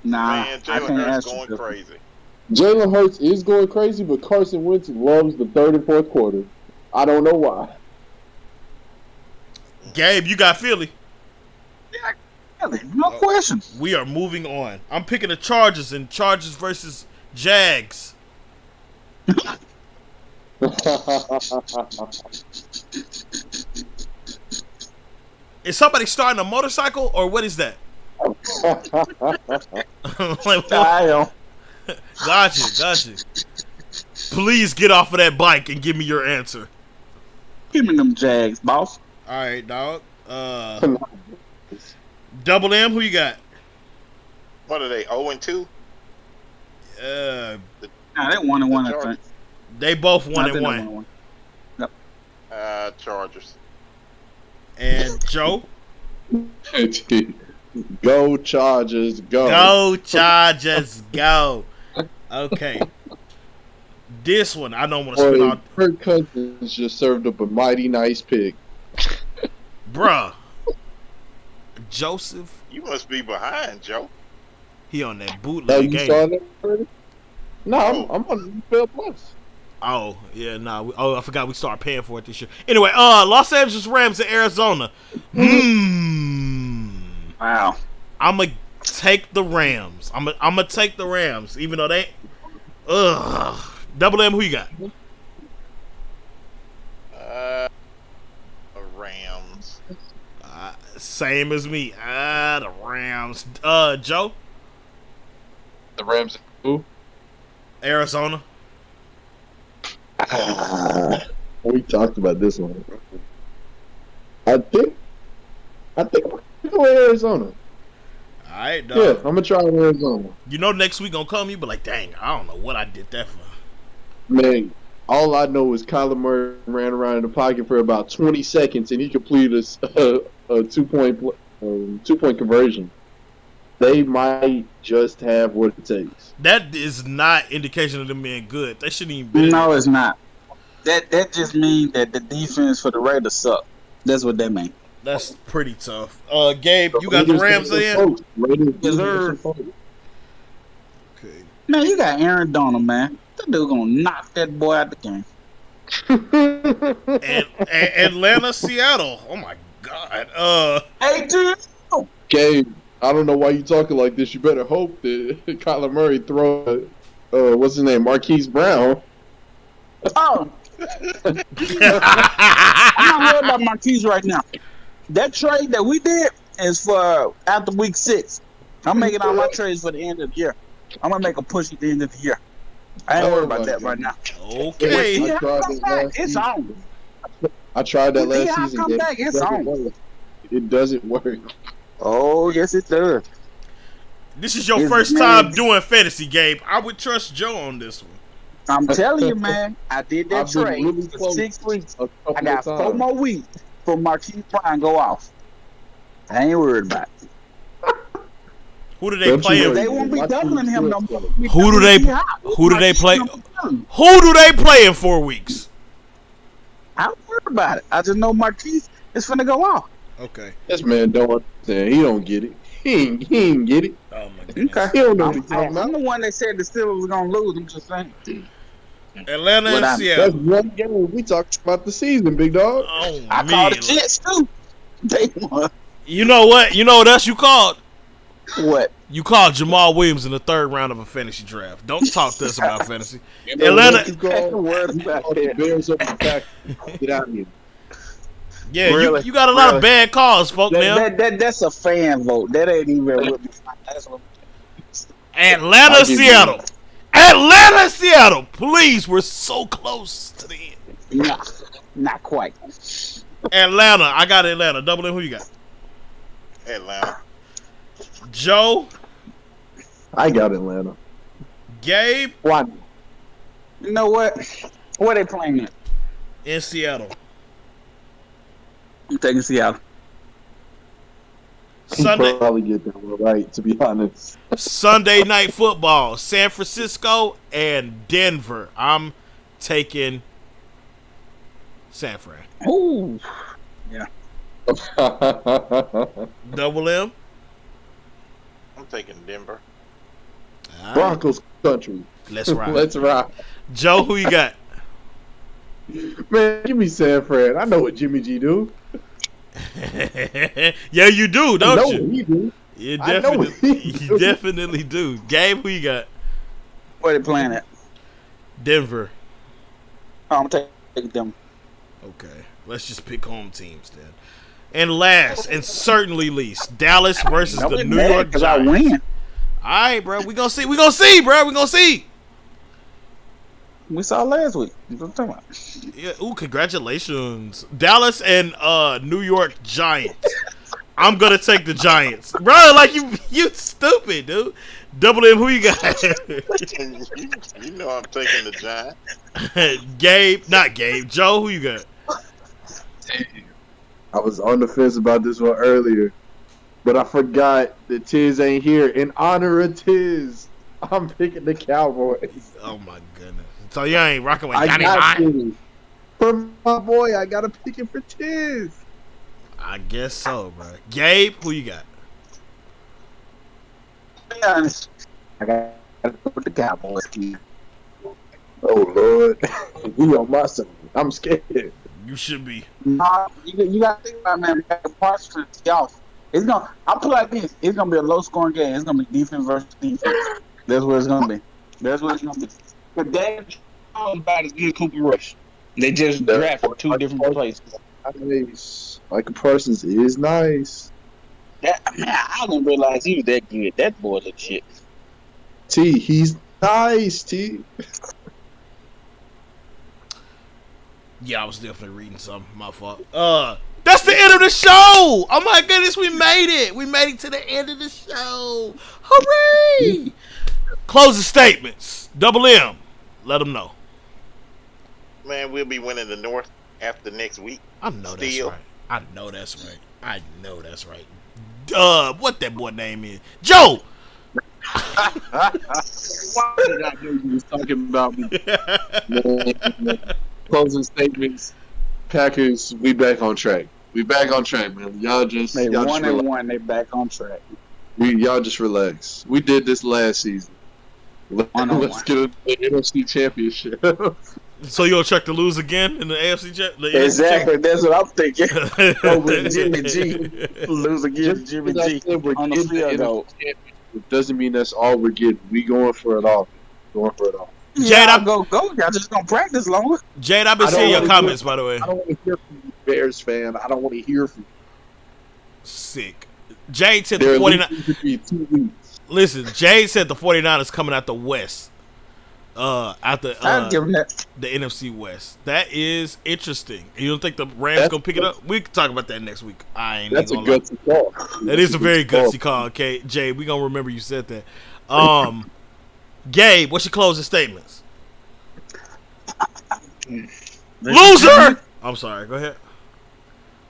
Nah, Man, I Jalen can't Hurts ask going you. crazy. Jalen Hurts is going crazy, but Carson Wentz loves the 3rd and 4th quarter. I don't know why. Gabe, you got Philly. Yeah, no question. We are moving on. I'm picking the Chargers and Chargers versus Jags. Is somebody starting a motorcycle or what is that? Like, Damn. Gotcha. Please get off of that bike and give me your answer. Give me them Jags, boss. All right, dog. Double M, who you got? What are they? 0-2? Nah, they 1-1, I think. They both Nah, 1-1. Chargers. And Joe? Go Chargers, go. Go Chargers, go. Okay. This one, I don't want to spend all... Kirk Cousins just served up a mighty nice pick. Bruh. Joseph, You must be behind, Joe. he on that Oh, bootleg you game. saw that already? No, I'm on NFL Plus. Oh, yeah, nah. I forgot we started paying for it this year. Anyway, Los Angeles Rams in Arizona. Wow. I'm going to take the Rams. I'm going to take the Rams, even though they... Ugh. Double M, who you got? Rams. Same as me. The Rams. Joe? The Rams who? Arizona. We talked about this one. I think I'm going to Arizona. All right, dog. Yeah, I'm going to try Arizona. You know next week going to come, you be like, dang, I don't know what I did that for. Man, all I know is Kyler Murray ran around in the pocket for about 20 seconds and he completed a two-point conversion. They might just have what it takes. That is not indication of them being good. They shouldn't even be. No, it's not. That just means that the defense for the Raiders suck. That's what that means. That's pretty tough. Gabe, you got the Rams in? Yes, sir. Okay. Man, you got Aaron Donald, man. That dude gonna knock that boy out the game. And Atlanta, Seattle. Oh my God. Hey, dude. Gabe, I don't know why you talking like this. You better hope that Kyler Murray throw, what's his name, Marquise Brown. Oh, not worried about Marquise right now. That trade that we did is for after week 6. I'm making all my trades for the end of the year. I'm gonna make a push at the end of the year. I ain't worried about that right now. Okay. I tried it last It's season. on. I tried that last Yeah, season. come Gabe. back, it's It doesn't on. work. It doesn't work. Oh yes, it does. This is your It's first nice. time doing fantasy, Gabe. I would trust Joe on this one. I'm telling you, man. I did that I've been trade really for close 6 weeks. a couple I got of 4 times. more weeks for Marquise Brown go off. I ain't worried about it. Who do they Don't you play? worry. They won't be doubling him no more. Who do they play? Who do they play in 4 weeks? I don't worry about it. I just know Marquise is finna go off. Okay. This man don't understand. He don't get it. He ain't get it. Oh my goodness. Okay. He don't know what he's talking I'm about. the one that said the Steelers was gonna lose. I'm just saying. Atlanta and What Seattle. That's one game. We talked about the season, big dog. Oh I man. called the Jets too. They won. You know what? You know what else you called? What? You called Jamal Williams in the 3rd round of a fantasy draft. Don't talk to us about fantasy. You know Atlanta- what you call? What You about call the that? Bears up the back. Get out of here. Yeah, Really? you got a lot of Really? bad calls, folk. Now That's a fan vote. That ain't even what we. That's what. Atlanta, I'll give you Seattle. Atlanta, Seattle. Please, we're so close to the end. Nah, not quite. Atlanta. I got Atlanta. Double in. Who you got? Atlanta. Joe, I got Atlanta. Gabe, Why? You know what? Where they playing at? in Seattle. I'm taking Seattle. He Sunday, probably get that one right, to be honest. Sunday night football. San Francisco and Denver. I'm taking San Fran. Ooh. Double M. I'm taking Denver. All right, Broncos country. let's ride. Let's ride. Joe, who you got? Man, give me San Fran. I know what Jimmy G do. Yeah, you do, I know don't what you? he do. You I know what definitely, he you do. definitely do. Gabe, who you got? Where they playing at? Denver. Oh, I'm taking them. Okay, let's just pick home teams then. And last, and certainly least, Dallas versus Don't the get New mad York 'cause I Giants. win. All right, bro. We gonna see. We gonna see, bro. We gonna see. We saw last week. What I'm talking about. Yeah, ooh, congratulations, Dallas and New York Giants. I'm gonna take the Giants, bro. Like you stupid, dude. Double M, who you got? You know I'm taking the Giants. Gabe, not Gabe. Joe, who you got? I was on the fence about this one earlier, but I forgot that Tiz ain't here. In honor of Tiz, I'm picking the Cowboys. Oh my goodness. So you ain't rocking with I Johnny got Vine? Tiz. For my boy, I gotta pick it for Tiz. I guess so, bro. Gabe, who you got? To be honest, I got to go with the Cowboys team. Oh Lord, he on my side. I'm scared. You should be. Nah, you got to think about it, man. We got the Parsons off. It's gonna. I'll put it like this. It's gonna be a low scoring game. It's gonna be defense versus defense. That's what it's gonna be. That's what it's gonna be. But Dave Jones about as good as Cooper Rush. They just drafted 2 different places. Nice. Michael Parsons is nice. That, man, I didn't realize he was that good. That boy look shit. T, he's nice. T. Yeah, I was definitely reading something. My fault. That's the end of the show. Oh my goodness, we made it. We made it to the end of the show. Hooray! Closing statements. Double M. Let them know. Man, we'll be winning the North after next week. I know that's Steal. right. I know that's right. I know that's right. What that boy name is? Joe. Why did I know you was talking about me? Closing statements. Packers, we back on track. We back on track, man. Y'all just They y'all just 1-1. They back on track. y'all just relax. We did this last season. Let's get the NFC Championship. So you'll check to lose again in the AFC chat? Exactly. That's what I'm thinking. Over Jimmy G. Lose again, Just Jimmy because I G. said we're On the getting the field NFC goal. Championship doesn't mean that's all we're getting. We going for it all. Going for it all. Jade, Y'all go. Y'all just gonna practice longer. Jade, I've been I don't seeing your wanna comments, hear- by the way. I don't want to hear from you, Bears fan. I don't want to hear from you. Sick. Jade said They're the 49. losing to be 2 weeks. Listen, Jade said the 49ers coming out the West. Out the I'll give them that. the NFC West. That is interesting. You don't think the Rams gonna pick it up? We can talk about that next week. I ain't That's a even gonna lie. gutsy call. That is a very gutsy call, okay? Jay, we gonna remember you said that. Gabe, what's your closing statements? Loser! I'm sorry, go ahead.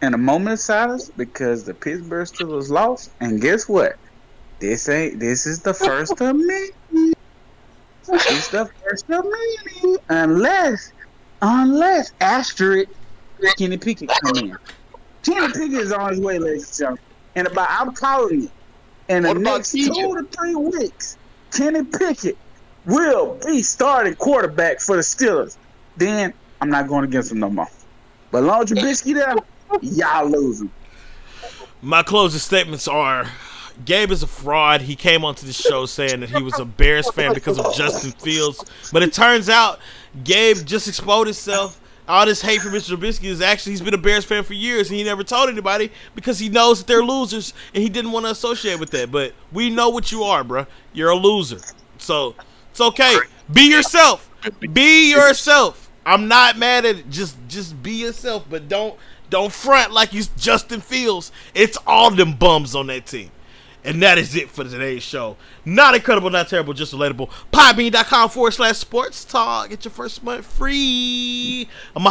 And a moment of silence because the Pittsburgh Steelers lost, and guess what? This is the first of many. It's the first of many, unless asterisk Kenny Pickett come in. Kenny Pickett is on his way, ladies and gentlemen. And I'm calling you. In the What about next TJ? 2 to 3 weeks, Kenny Pickett will be starting quarterback for the Steelers. Then I'm not going against him no more. But long Trubisky there, y'all losing. My closing statements are: Gabe is a fraud. He came onto the show saying that he was a Bears fan because of Justin Fields, but it turns out Gabe just exposed himself. All this hate for Mr. Trubisky is actually he's been a Bears fan for years and he never told anybody because he knows that they're losers and he didn't want to associate with that. But we know what you are, bro. You're a loser. So it's okay. Be yourself. Be yourself. I'm not mad at it. Just be yourself, but don't front like you Justin Fields. It's all them bums on that team. And that is it for today's show. Not incredible, not terrible, just relatable. Podbean.com/sports talk. Get your first month free. I'm